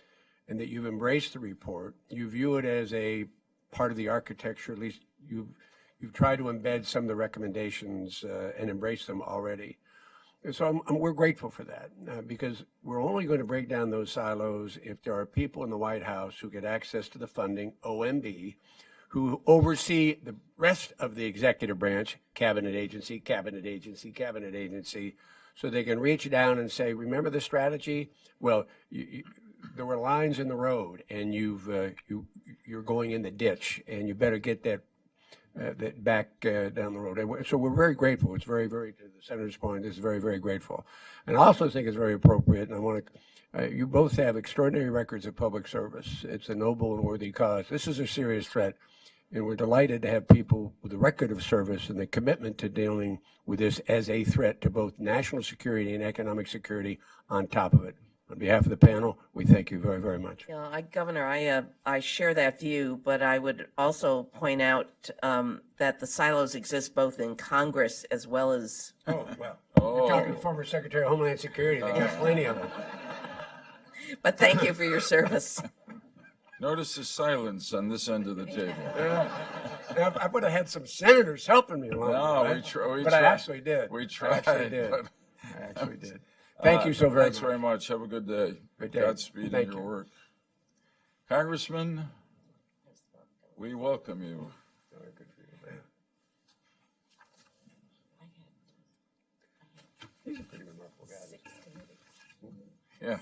Speaker 2: and that you've embraced the report. You view it as a part of the architecture. At least you've tried to embed some of the recommendations and embrace them already. And so we're grateful for that because we're only going to break down those silos if there are people in the White House who get access to the funding, OMB, who oversee the rest of the executive branch, cabinet agency, cabinet agency, cabinet agency, so they can reach down and say, remember the strategy? Well, there were lines in the road, and you're going in the ditch, and you better get that back down the road. And so we're very grateful. It's very, very, to the senator's point, this is very, very grateful. And I also think it's very appropriate, and I want to, you both have extraordinary records of public service. It's a noble and worthy cause. This is a serious threat, and we're delighted to have people with a record of service and the commitment to dealing with this as a threat to both national security and economic security on top of it. On behalf of the panel, we thank you very, very much.
Speaker 6: Yeah, Governor, I share that view, but I would also point out that the silos exist both in Congress as well as.
Speaker 2: Oh, well, you're talking to former Secretary of Homeland Security. They got plenty of them.
Speaker 6: But thank you for your service.
Speaker 1: Notice the silence on this end of the table.
Speaker 2: I would have had some senators helping me along.
Speaker 1: No,
Speaker 2: the way,
Speaker 1: we tried.
Speaker 2: but I actually did.
Speaker 1: We
Speaker 2: I
Speaker 1: tried.
Speaker 2: actually did.
Speaker 1: but-
Speaker 2: I actually did. Thank you so very
Speaker 1: Thanks
Speaker 2: much.
Speaker 1: very much. Have a good day.
Speaker 2: Good day.
Speaker 1: Godspeed
Speaker 2: Thank
Speaker 1: in your
Speaker 2: you.
Speaker 1: work. Congressman, we welcome you.
Speaker 2: He's a pretty remarkable guy.
Speaker 1: Yeah.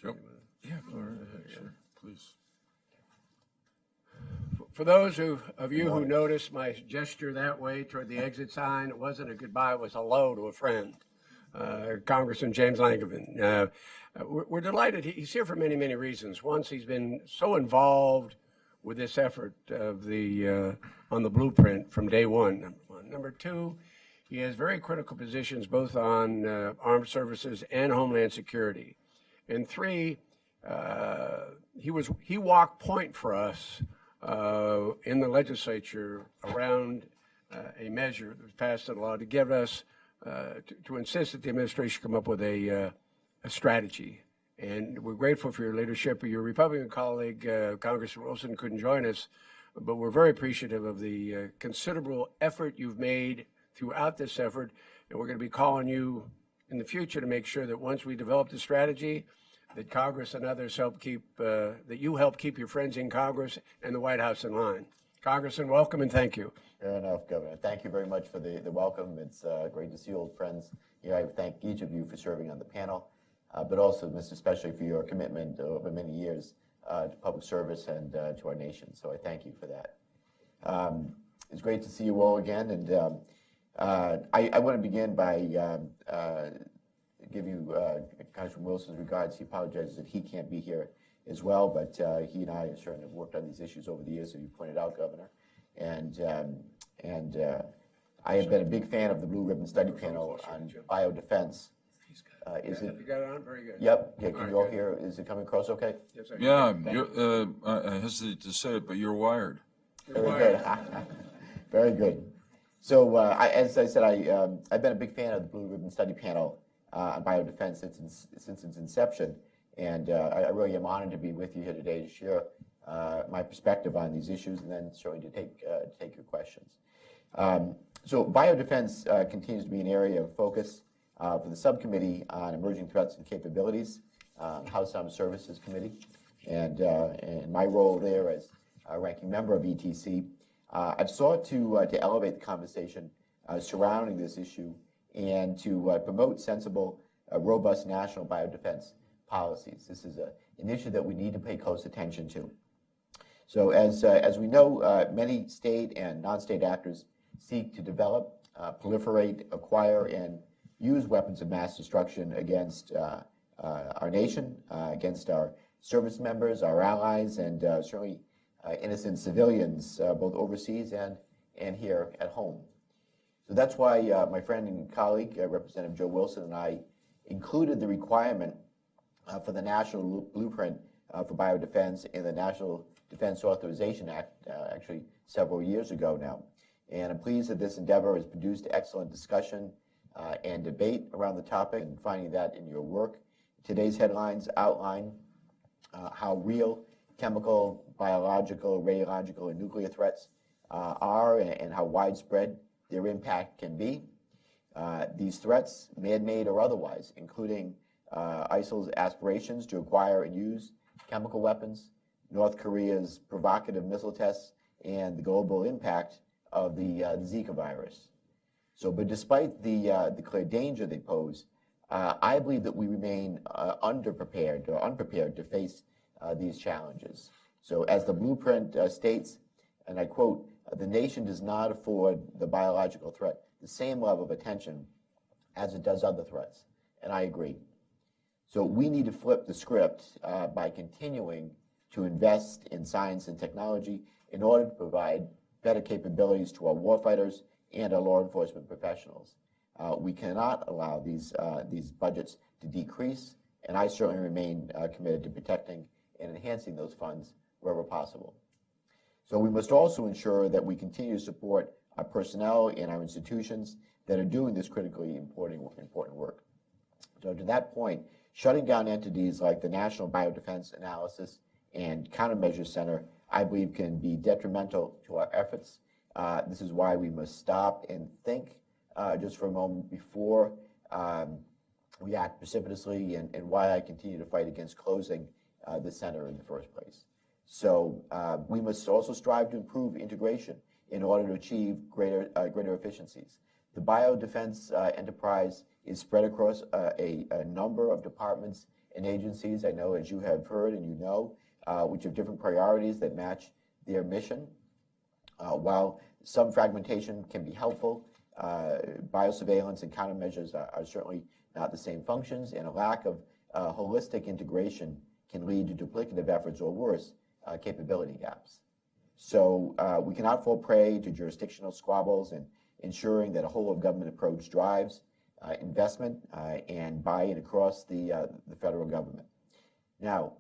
Speaker 1: Yep. Yeah, go right ahead, sure, please.
Speaker 2: For those of you who noticed my gesture that way toward the exit sign, it wasn't a goodbye, it was hello to a friend, Congressman James Langevin. We're delighted. He's here for many, many reasons. One, he's been so involved with this effort of on the blueprint from day one, number one. Number two, he has very critical positions both on armed services and homeland security. And three, he walked point for us in the legislature around a measure that was passed into law to give us, to insist that the administration come up with a strategy. And we're grateful for your leadership. Your Republican colleague, Congressman Wilson, couldn't join us, but we're very appreciative of the considerable effort you've made throughout this effort. And we're going to be calling you in the future to make sure that once we develop the strategy, that Congress and others help keep, that you help keep your friends in Congress and the White House in line. Congressman, welcome and thank you.
Speaker 7: Fair enough, Governor. Thank you very much for the welcome. It's great to see old friends here. I thank each of you for serving on the panel, but also, especially for your commitment over many years to public service and to our nation. So I thank you for that. It's great to see you all again. And I want to begin by give you Congressman Wilson's regards. He apologizes that he can't be here as well, but he and I have certainly worked on these issues over the years, as you pointed out, Governor. And I have been a big fan of the Blue Ribbon Study Panel on biodefense. Is it?
Speaker 2: You got it on? Very good.
Speaker 7: Yep. Yeah, can you all hear? Is it coming across okay?
Speaker 2: Yes, sir.
Speaker 1: Yeah, I hesitate to say it, but you're wired.
Speaker 7: Very good. Very good. So, as I said, I've been a big fan of the Blue Ribbon Study Panel on biodefense since its inception, and I really am honored to be with you here today to share my perspective on these issues, and then certainly to take your questions. So, biodefense continues to be an area of focus for the subcommittee on emerging threats and capabilities, House Armed Services Committee, and in my role there as a ranking member of ETC, I've sought to elevate the conversation surrounding this issue and to promote sensible, robust national biodefense policies. This is an issue that we need to pay close attention to. So as we know, many state and non-state actors seek to develop, proliferate, acquire, and use weapons of mass destruction against our nation, against our service members, our allies, and certainly innocent civilians, both overseas and here at home. So that's why my friend and colleague, Representative Joe Wilson, and I included the requirement for the National Blueprint for Biodefense in the National Defense Authorization Act, actually several years ago now. And I'm pleased that this endeavor has produced excellent discussion and debate around the topic, and finding that in your work. Today's headlines outline how real chemical, biological, radiological, and nuclear threats are, and how widespread their impact can be. These threats, man-made or otherwise, including ISIL's aspirations to acquire and use chemical weapons, North Korea's provocative missile tests, and the global impact of the Zika virus. So, but despite the clear danger they pose, I believe that we remain underprepared or unprepared to face these challenges. So as the blueprint states, and I quote, the nation does not afford the biological threat the same level of attention as it does other threats. And I agree. So we need to flip the script by continuing to invest in science and technology in order to provide better capabilities to our warfighters and our law enforcement professionals. We cannot allow these budgets to decrease, and I certainly remain committed to protecting and enhancing those funds wherever possible. So we must also ensure that we continue to support our personnel and our institutions that are doing this critically important work. So to that point, shutting down entities like the National Biodefense Analysis and Countermeasures Center, I believe, can be detrimental to our efforts. This is why we must stop and think just for a moment before we act precipitously, and why I continue to fight against closing the center in the first place. So we must also strive to improve integration in order to achieve greater efficiencies. The biodefense enterprise is spread across a number of departments and agencies, I know, as you have heard and you know, which have different priorities that match their mission. While some fragmentation can be helpful, biosurveillance and countermeasures are certainly not the same functions, and a lack of holistic integration can lead to duplicative efforts or worse, capability gaps. So we cannot fall prey to jurisdictional squabbles, and ensuring that a whole of government approach drives investment and buy-in across the federal government. Now,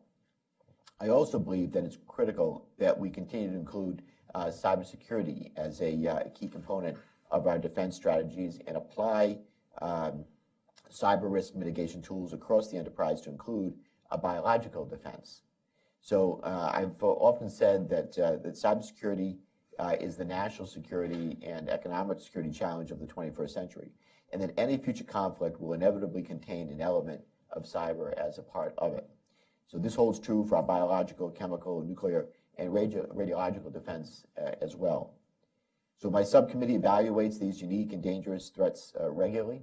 Speaker 7: I also believe that it's critical that we continue to include cybersecurity as a key component of our defense strategies, and apply cyber risk mitigation tools across the enterprise to include a biological defense. So I've often said that cybersecurity is the national security and economic security challenge of the 21st century, and that any future conflict will inevitably contain an element of cyber as a part of it. So this holds true for our biological, chemical, nuclear, and radiological defense as well. So my subcommittee evaluates these unique and dangerous threats regularly,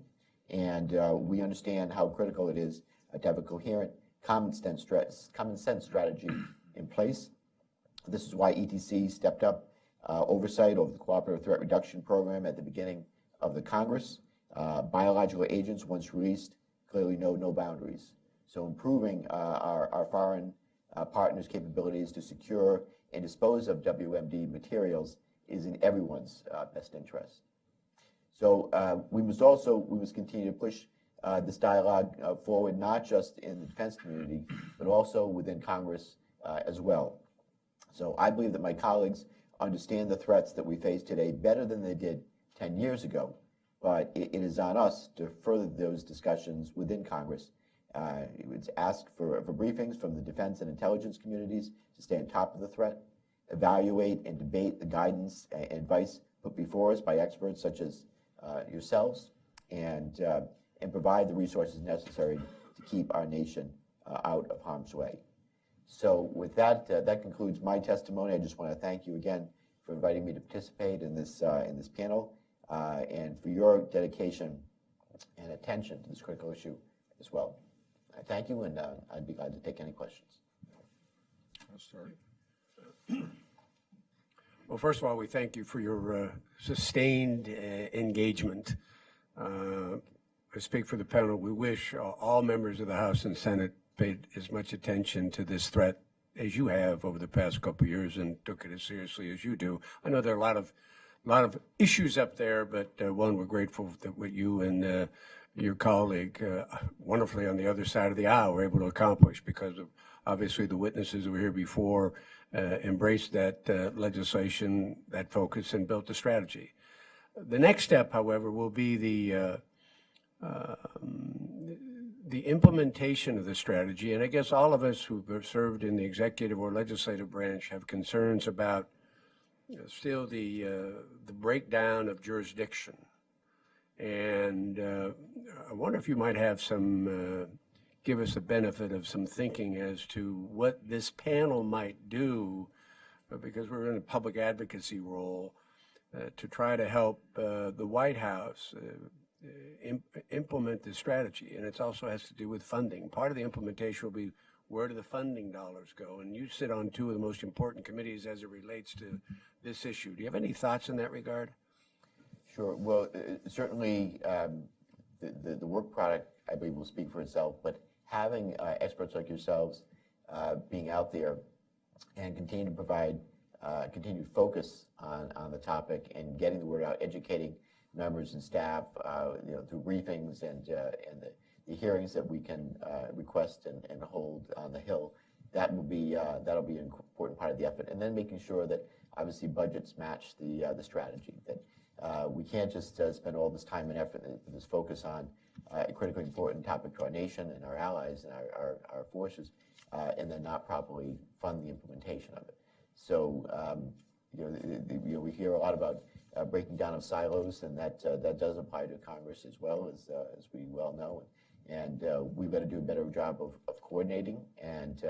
Speaker 7: and we understand how critical it is to have a coherent common sense strategy in place. This is why ETC stepped up oversight over the Cooperative Threat Reduction Program at the beginning of the Congress. Biological agents, once released, clearly know no boundaries. So improving our foreign partners' capabilities to secure and dispose of WMD materials is in everyone's best interest. So we must continue to push this dialogue forward, not just in the defense community, but also within Congress as well. So I believe that my colleagues understand the threats that we face today better than they did 10 years ago, but it is on us to further those discussions within Congress. It's asked for briefings from the defense and intelligence communities to stay on top of the threat, evaluate and debate the guidance and advice put before us by experts such as yourselves, and provide the resources necessary to keep our nation out of harm's way. So with that, that concludes my testimony. I just want to thank you again for inviting me to participate in this panel, and for your dedication and attention to this critical issue as well. I thank you, and I'd be glad to take any questions.
Speaker 1: I'll start.
Speaker 2: Well, first of all, we thank you for your sustained engagement. I speak for the panel. We wish all members of the House and Senate paid as much attention to this threat as you have over the past couple of years, and took it as seriously as you do. I know there are a lot of issues up there, but one, we're grateful that what you and your colleague, wonderfully on the other side of the aisle, were able to accomplish, because of obviously the witnesses that were here before embraced that legislation, that focus, and built the strategy. The next step, however, will be the implementation of the strategy. And I guess all of us who have served in the executive or legislative branch have concerns about still the breakdown of jurisdiction. And I wonder if you might have some, give us the benefit of some thinking as to what this panel might do but because we're in a public advocacy role to try to help the White House implement this strategy. And it also has to do with funding. Part of the implementation will be where do the funding dollars go? And you sit on two of the most important committees as it relates to this issue. Do you have any thoughts in that regard?
Speaker 7: Sure. Well, certainly the work product, I believe, will speak for itself, but having experts like yourselves being out there and continue to provide continued focus on the topic and getting the word out, educating members and staff, through briefings and the hearings that we can request and hold on the Hill, that'll be an important part of the effort. And then making sure that obviously budgets match the strategy. That we can't just spend all this time and effort and this focus on a critically important topic to our nation and our allies and our forces, and then not properly fund the implementation of it. So we hear a lot about breaking down of silos, and that does apply to Congress as well, as we well know. And we've got to do a better job of coordinating and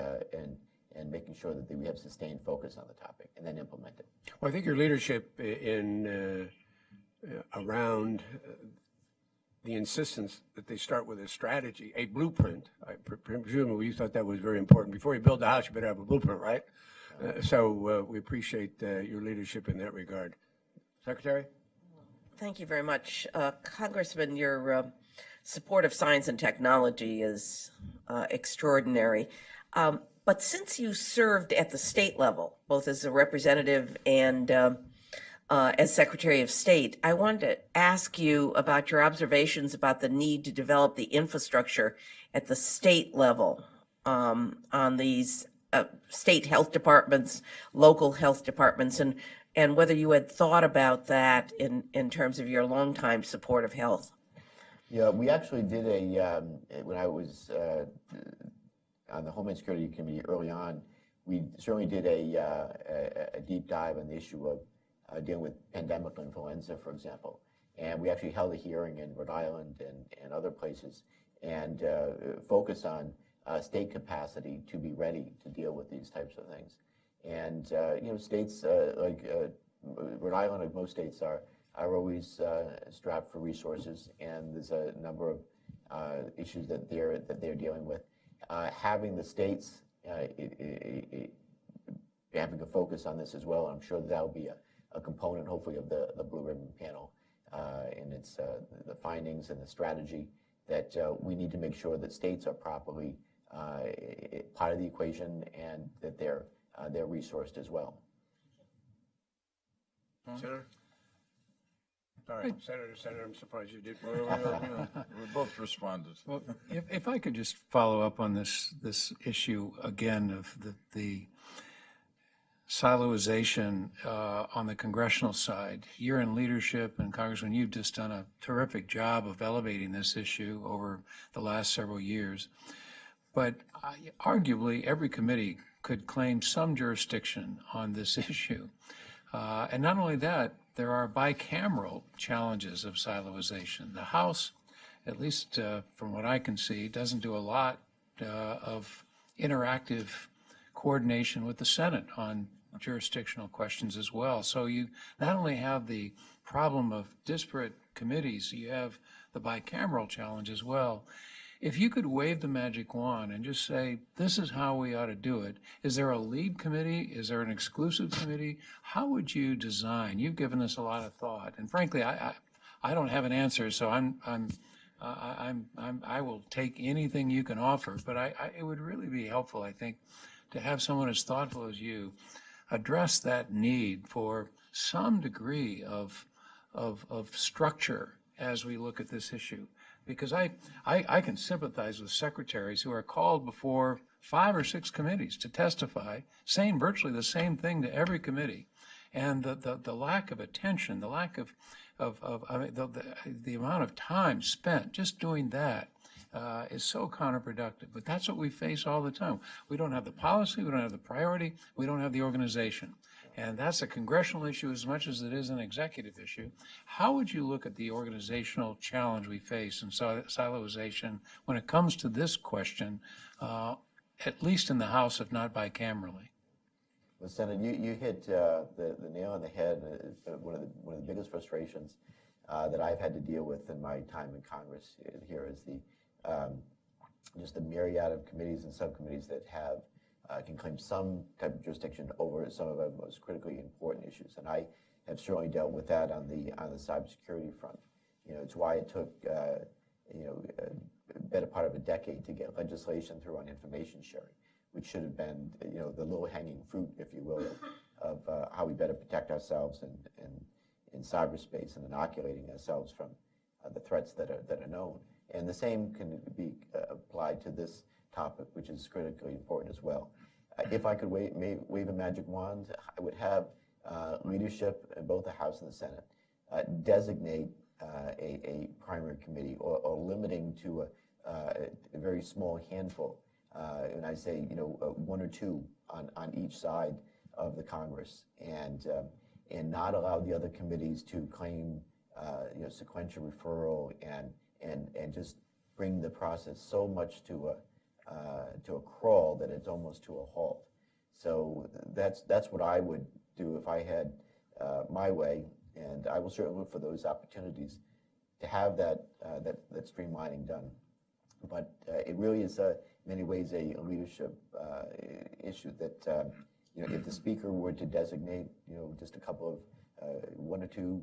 Speaker 7: making sure that we have sustained focus on the topic and then implement it.
Speaker 2: Well, I think your leadership in around the insistence that they start with a strategy, a blueprint. Presumably you thought that was very important. Before you build a house, you better have a blueprint, right? So we appreciate your leadership in that regard. Secretary?
Speaker 6: Thank you very much. Congressman, your support of science and technology is extraordinary. But since you served at the state level, both as a representative and as Secretary of State, I wanted to ask you about your observations about the need to develop the infrastructure at the state level on these state health departments, local health departments, and whether you had thought about that in terms of your longtime support of health.
Speaker 7: Yeah, we actually did when I was on the Homeland Security Committee early on, we certainly did a deep dive on the issue of dealing with pandemic influenza, for example. And we actually held a hearing in Rhode Island and other places and focused on state capacity to be ready to deal with these types of things. And states like Rhode Island, like most states are always strapped for resources, and there's a number of issues that they're dealing with. Having the states having a focus on this as well, I'm sure that'll be a component, hopefully, of the Blue Ribbon Panel and its the findings and the strategy that we need to make sure that states are properly part of the equation and that they're resourced as well.
Speaker 2: Senator? Sorry, Senator, I'm surprised you did.
Speaker 1: We both responded.
Speaker 3: Well, if I could just follow up on this issue again of the siloization on the congressional side. You're in leadership, and Congressman, you've just done a terrific job of elevating this issue over the last several years. But arguably, every committee could claim some jurisdiction on this issue. And not only that, there are bicameral challenges of siloization. The House, at least from what I can see, doesn't do a lot of interactive coordination with the Senate on jurisdictional questions as well. So you not only have the problem of disparate committees, you have the bicameral challenge as well. If you could wave the magic wand and just say, this is how we ought to do it, is there a lead committee? Is there an exclusive committee? How would you design? You've given us a lot of thought. And frankly, I don't have an answer, so I will take anything you can offer. But it would really be helpful, I think, to have someone as thoughtful as you address that need for some degree of structure as we look at this issue. Because I can sympathize with secretaries who are called before 5 or 6 committees to testify, saying virtually the same thing to every committee. And the lack of attention, the lack of the amount of time spent just doing that is so counterproductive. But that's what we face all the time. We don't have the policy, we don't have the priority, we don't have the organization. And that's a congressional issue as much as it is an executive issue. How would you look at the organizational challenge we face in siloization when it comes to this question, at least in the House, if not bicamerally?
Speaker 7: Well, Senator, you hit the nail on the head. One of the biggest frustrations that I've had to deal with in my time in Congress here is just the myriad of committees and subcommittees that can claim some type of jurisdiction over some of our most critically important issues. And I have certainly dealt with that on the cybersecurity front. It's why it took a better part of a decade to get legislation through on information sharing, which should have been the low-hanging fruit, if you will, of how we better protect ourselves in cyberspace and inoculating ourselves from the threats that are known. And the same can be applied to this topic, which is critically important as well. If I could wave a magic wand, I would have leadership in both the House and the Senate designate a primary committee or limiting to a very small handful. And I say, one or two on each side of the Congress, and not allow the other committees to claim, sequential referral and just bring the process so much to a crawl that it's almost to a halt. So that's what I would do if I had my way, and I will certainly look for those opportunities to have that streamlining done. But it really is in many ways a leadership issue that if the Speaker were to designate just a couple of one or two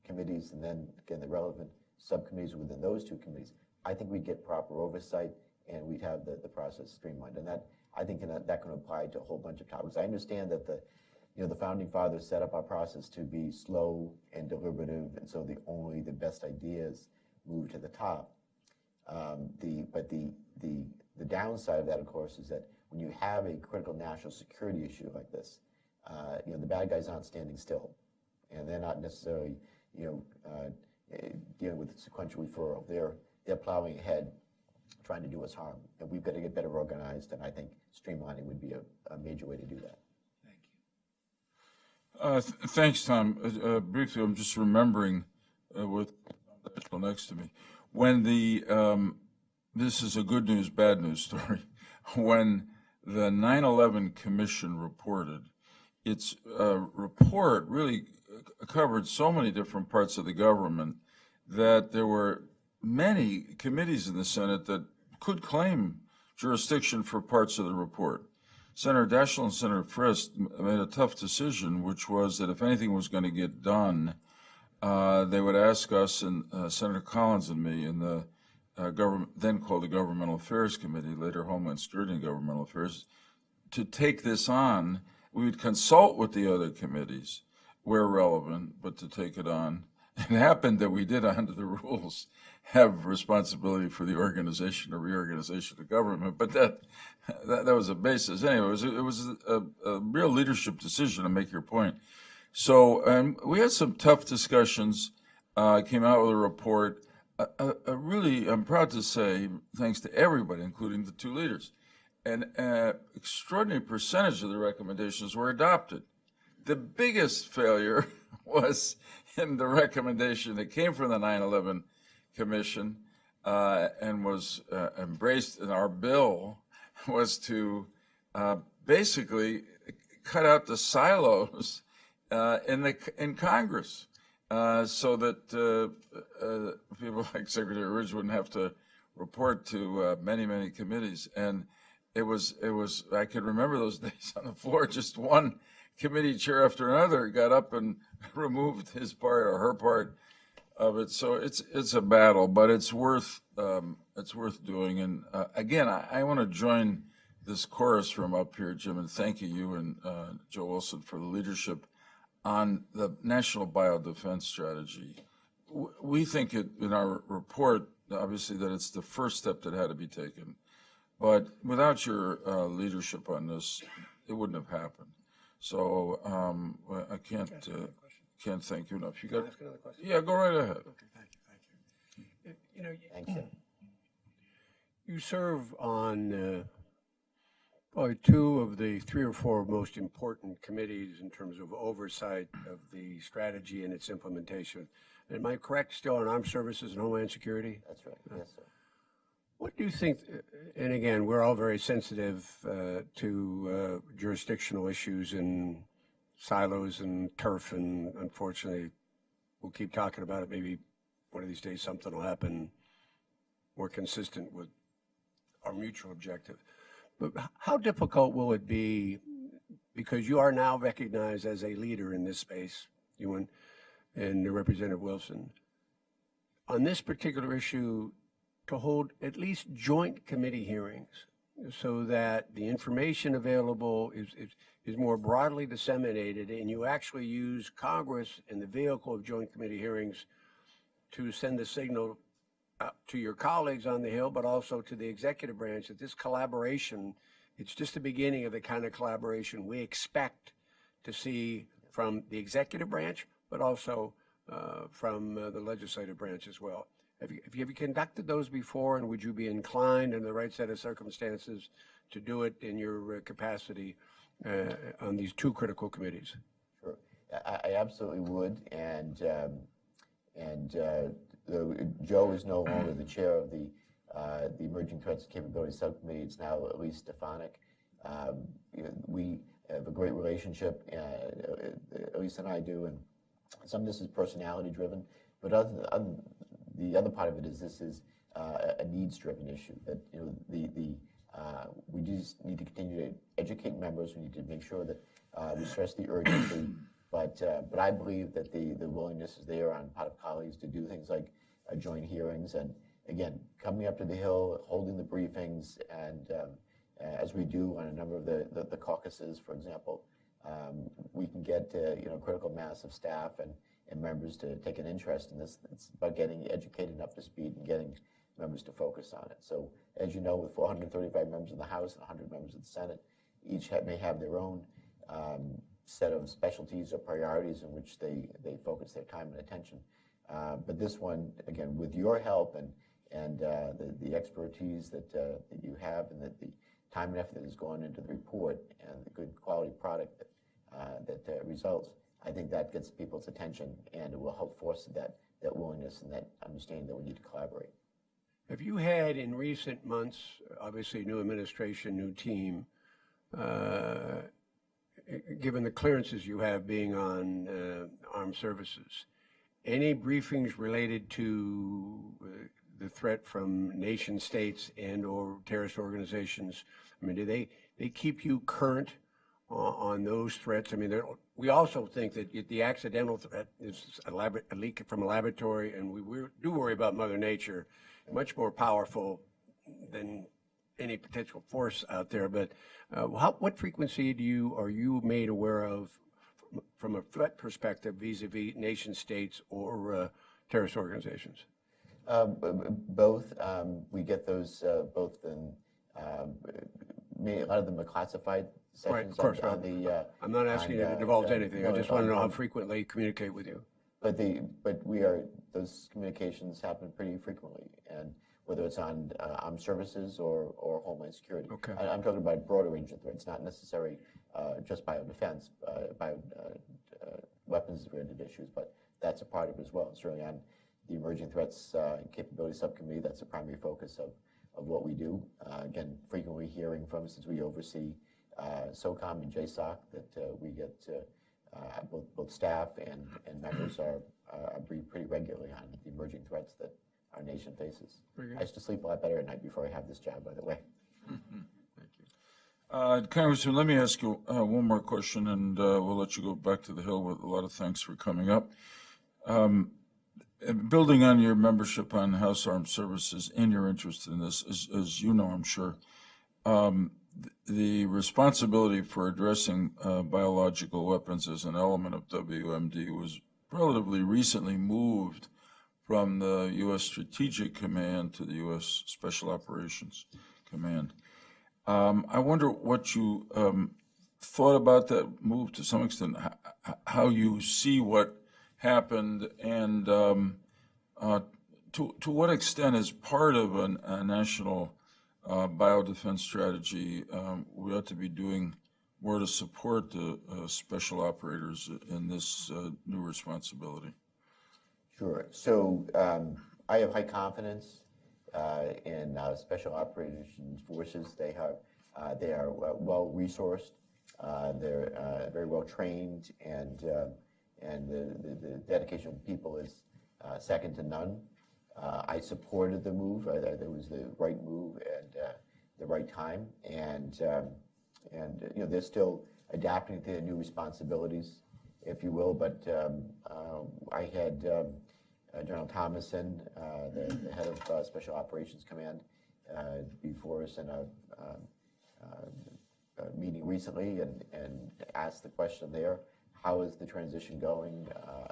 Speaker 7: committees, and then again the relevant subcommittees within those two committees, I think we'd get proper oversight and we'd have the process streamlined. And that I think that can apply to a whole bunch of topics. I understand that the founding fathers set up our process to be slow and deliberative, and so only the best ideas move to the top. But the downside of that, of course, is that when you have a critical national security issue like this, the bad guys aren't standing still, and they're not necessarily dealing with sequential referral. They're plowing ahead, trying to do us harm, and we've got to get better organized. And I think streamlining would be a major way to do that.
Speaker 1: Thanks, Tom. Briefly, I'm just remembering with Daschle next to me, when this is a good news, bad news story. When the 9/11 Commission reported, its report really covered so many different parts of the government that there were many committees in the Senate that could claim jurisdiction for parts of the report. Senator Daschle and Senator Frist made a tough decision, which was that if anything was going to get done, they would ask us and Senator Collins and me in the then called the Governmental Affairs Committee, later Homeland Security and Governmental Affairs, to take this on. We would consult with the other committees where relevant, but to take it on. It happened that we did, under the rules, have responsibility for the organization or reorganization of government, but that was a basis. Anyway, it was a real leadership decision, to make your point. So we had some tough discussions, came out with a report. Really, I'm proud to say, thanks to everybody, including the two leaders, an extraordinary percentage of the recommendations were adopted. The biggest failure was in the recommendation that came from the 9/11 Commission and was embraced in our bill, was to basically cut out the silos in Congress, so that people like Secretary Ridge wouldn't have to report to many committees. And it was I can remember those days on the floor. Just one committee chair after another got up and removed his part or her part of it. So it's a battle, but it's worth doing. And again, I want to join this chorus from up here, Jim, and thank you and Joe Wilson for the leadership on the National Biodefense Strategy. We think in our report, obviously, that it's the first step that had to be taken. But without your leadership on this, it wouldn't have happened. So I can't thank you enough. You got?
Speaker 2: Ask another question?
Speaker 1: Yeah, go right ahead.
Speaker 2: Okay, thank you.
Speaker 7: Thanks, Jim.
Speaker 2: You serve on probably two of the three or four most important committees in terms of oversight of the strategy and its implementation. Am I correct still on Armed Services and Homeland Security?
Speaker 7: That's right. Yes, sir.
Speaker 2: What do you think, and again, we're all very sensitive to jurisdictional issues and silos and turf, and unfortunately, we'll keep talking about it. Maybe one of these days something will happen more consistent with our mutual objective. But how difficult will it be, because you are now recognized as a leader in this space, you and Representative Wilson, on this particular issue, to hold at least joint committee hearings so that the information available is more broadly disseminated, and you actually use Congress and the vehicle of joint committee hearings to send a signal to your colleagues on the Hill, but also to the executive branch, that this collaboration, it's just the beginning of the kind of collaboration we expect to see from the executive branch, but also from the legislative branch as well. Have you conducted those before, and would you be inclined in the right set of circumstances to do it in your capacity on these two critical committees?
Speaker 7: Sure, I absolutely would, and Joe is no longer the chair of the Emerging Threats Capability Subcommittee. It's now Elise Stefanik. We have a great relationship, Elise and I do, and some of this is personality driven, but the other part of it is this is a needs-driven issue. That we just need to continue to educate members. We need to make sure that we stress the urgency. But I believe that the willingness is there on part of colleagues to do things like joint hearings, and again, coming up to the Hill, holding the briefings, and as we do on a number of the caucuses, for example, we can get critical mass of staff and members to take an interest in this. It's about getting educated and up to speed and getting members to focus on it. So as you know, with 435 members in the House and 100 members in the Senate, each may have their own set of specialties or priorities in which they focus their time and attention. But this one, again, with your help and the expertise that you have, and that the time and effort that has gone into the report and the good quality product that results, I think that gets people's attention, and it will help foster that willingness and that understanding that we need to collaborate.
Speaker 2: Have you had in recent months, obviously new administration, new team, given the clearances you have being on armed services, any briefings related to the threat from nation states and or terrorist organizations? I mean, do they keep you current on those threats? I mean, we also think that the accidental threat is a leak from a laboratory, and we do worry about Mother Nature, much more powerful than any potential force out there. But what frequency are you made aware of from a threat perspective vis-a-vis nation states or terrorist organizations?
Speaker 7: Both. We get those both in. A lot of them are classified sessions.
Speaker 2: Right, of course. I'm not asking you to divulge anything. I just want to know how frequently you communicate with you.
Speaker 7: But those communications happen pretty frequently, and whether it's on armed services or homeland security.
Speaker 2: Okay.
Speaker 7: I'm talking about a broader range of threats, not necessarily just biodefense, weapons-related issues, but that's a part of it as well. It's really on the Emerging Threats Capability Subcommittee. That's the primary focus of what we do. Again, frequently hearing from, since we oversee SOCOM and JSOC, that we get both staff and members are briefed pretty regularly on the emerging threats that our nation faces. I used to sleep a lot better at night before I have this job, by the way.
Speaker 1: Thank you. Congressman, let me ask you one more question, and we'll let you go back to the Hill with a lot of thanks for coming up. Building on your membership on House Armed Services and your interest in this, as you know, I'm sure, the responsibility for addressing biological weapons as an element of WMD was relatively recently moved from the U.S. Strategic Command to the U.S. Special Operations Command. I wonder what you thought about that move to some extent, how you see what happened, and to what extent, as part of a national biodefense strategy, we ought to be doing more to support the special operators in this new responsibility.
Speaker 7: Sure. So I have high confidence in Special Operations Forces. They are well resourced. They're very well trained, and the dedication of the people is second to none. I supported the move. It was the right move and the right time, and they're still adapting to their new responsibilities, if you will. But I had General Thomason, the head of Special Operations Command, before us in a meeting recently, and asked the question there: how is the transition going?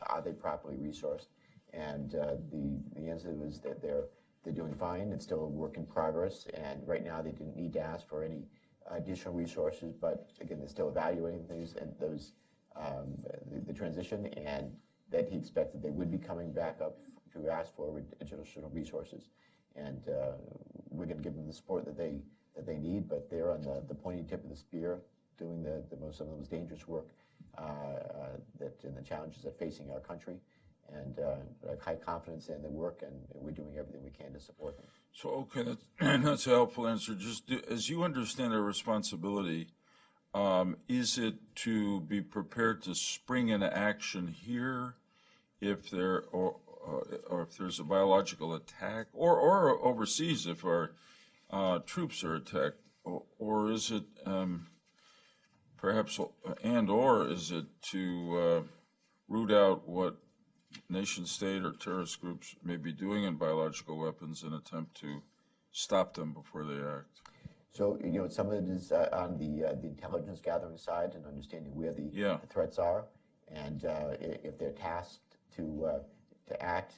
Speaker 7: Are they properly resourced? And the answer was that they're doing fine. It's still a work in progress, and right now they didn't need to ask for any additional resources. But again, they're still evaluating things and those the transition, and that he expected they would be coming back up to ask for additional resources. And we're going to give them the support that they need. But they're on the pointy tip of the spear, doing some of the most dangerous work and the challenges that facing our country. And I have high confidence in their work, and we're doing everything we can to support them.
Speaker 1: So, okay, that's a helpful answer. Just as you understand their responsibility, is it to be prepared to spring into action here if there or if there's a biological attack, or overseas if our troops are attacked, or is it perhaps or is it to root out what nation state or terrorist groups may be doing in biological weapons and attempt to stop them before they act?
Speaker 7: So, some of it is on the intelligence gathering side and understanding where the threats are, and if they're tasked to act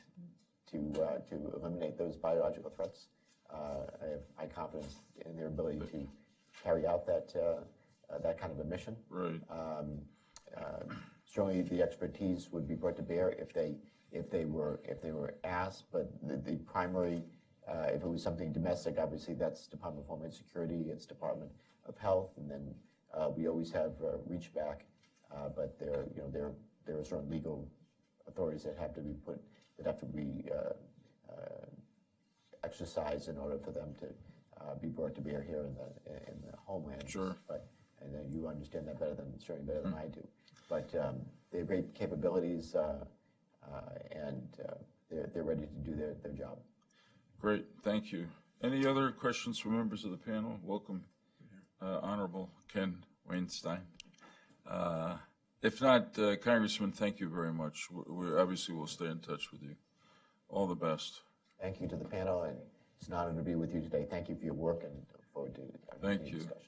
Speaker 7: to eliminate those biological threats, I have high confidence in their ability to carry out that kind of a mission.
Speaker 1: Right.
Speaker 7: Certainly, the expertise would be brought to bear if they were asked. But the primary, if it was something domestic, obviously that's Department of Homeland Security, it's Department of Health, and then we always have reach back. But there are certain legal authorities that have to be exercised in order for them to be brought to bear here in the homeland.
Speaker 1: Sure.
Speaker 7: And then you understand that certainly better than I do. But they have great capabilities, and they're ready to do their job.
Speaker 1: Great, thank you. Any other questions from members of the panel? Welcome, Honorable Ken Weinstein. If not, Congressman, thank you very much. We obviously will stay in touch with you. All the best.
Speaker 7: Thank you to the panel, and it's an honor to be with you today. Thank you for your work, and look forward to
Speaker 1: Thank you.
Speaker 7: discussions.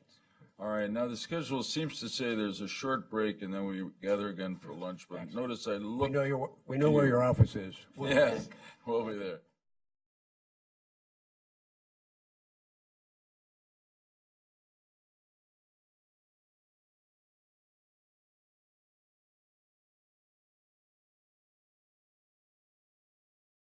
Speaker 1: All right, now the schedule seems to say there's a short break and then we gather again for lunch, but notice I look.
Speaker 2: We know where your office is.
Speaker 1: Yes, we'll be there.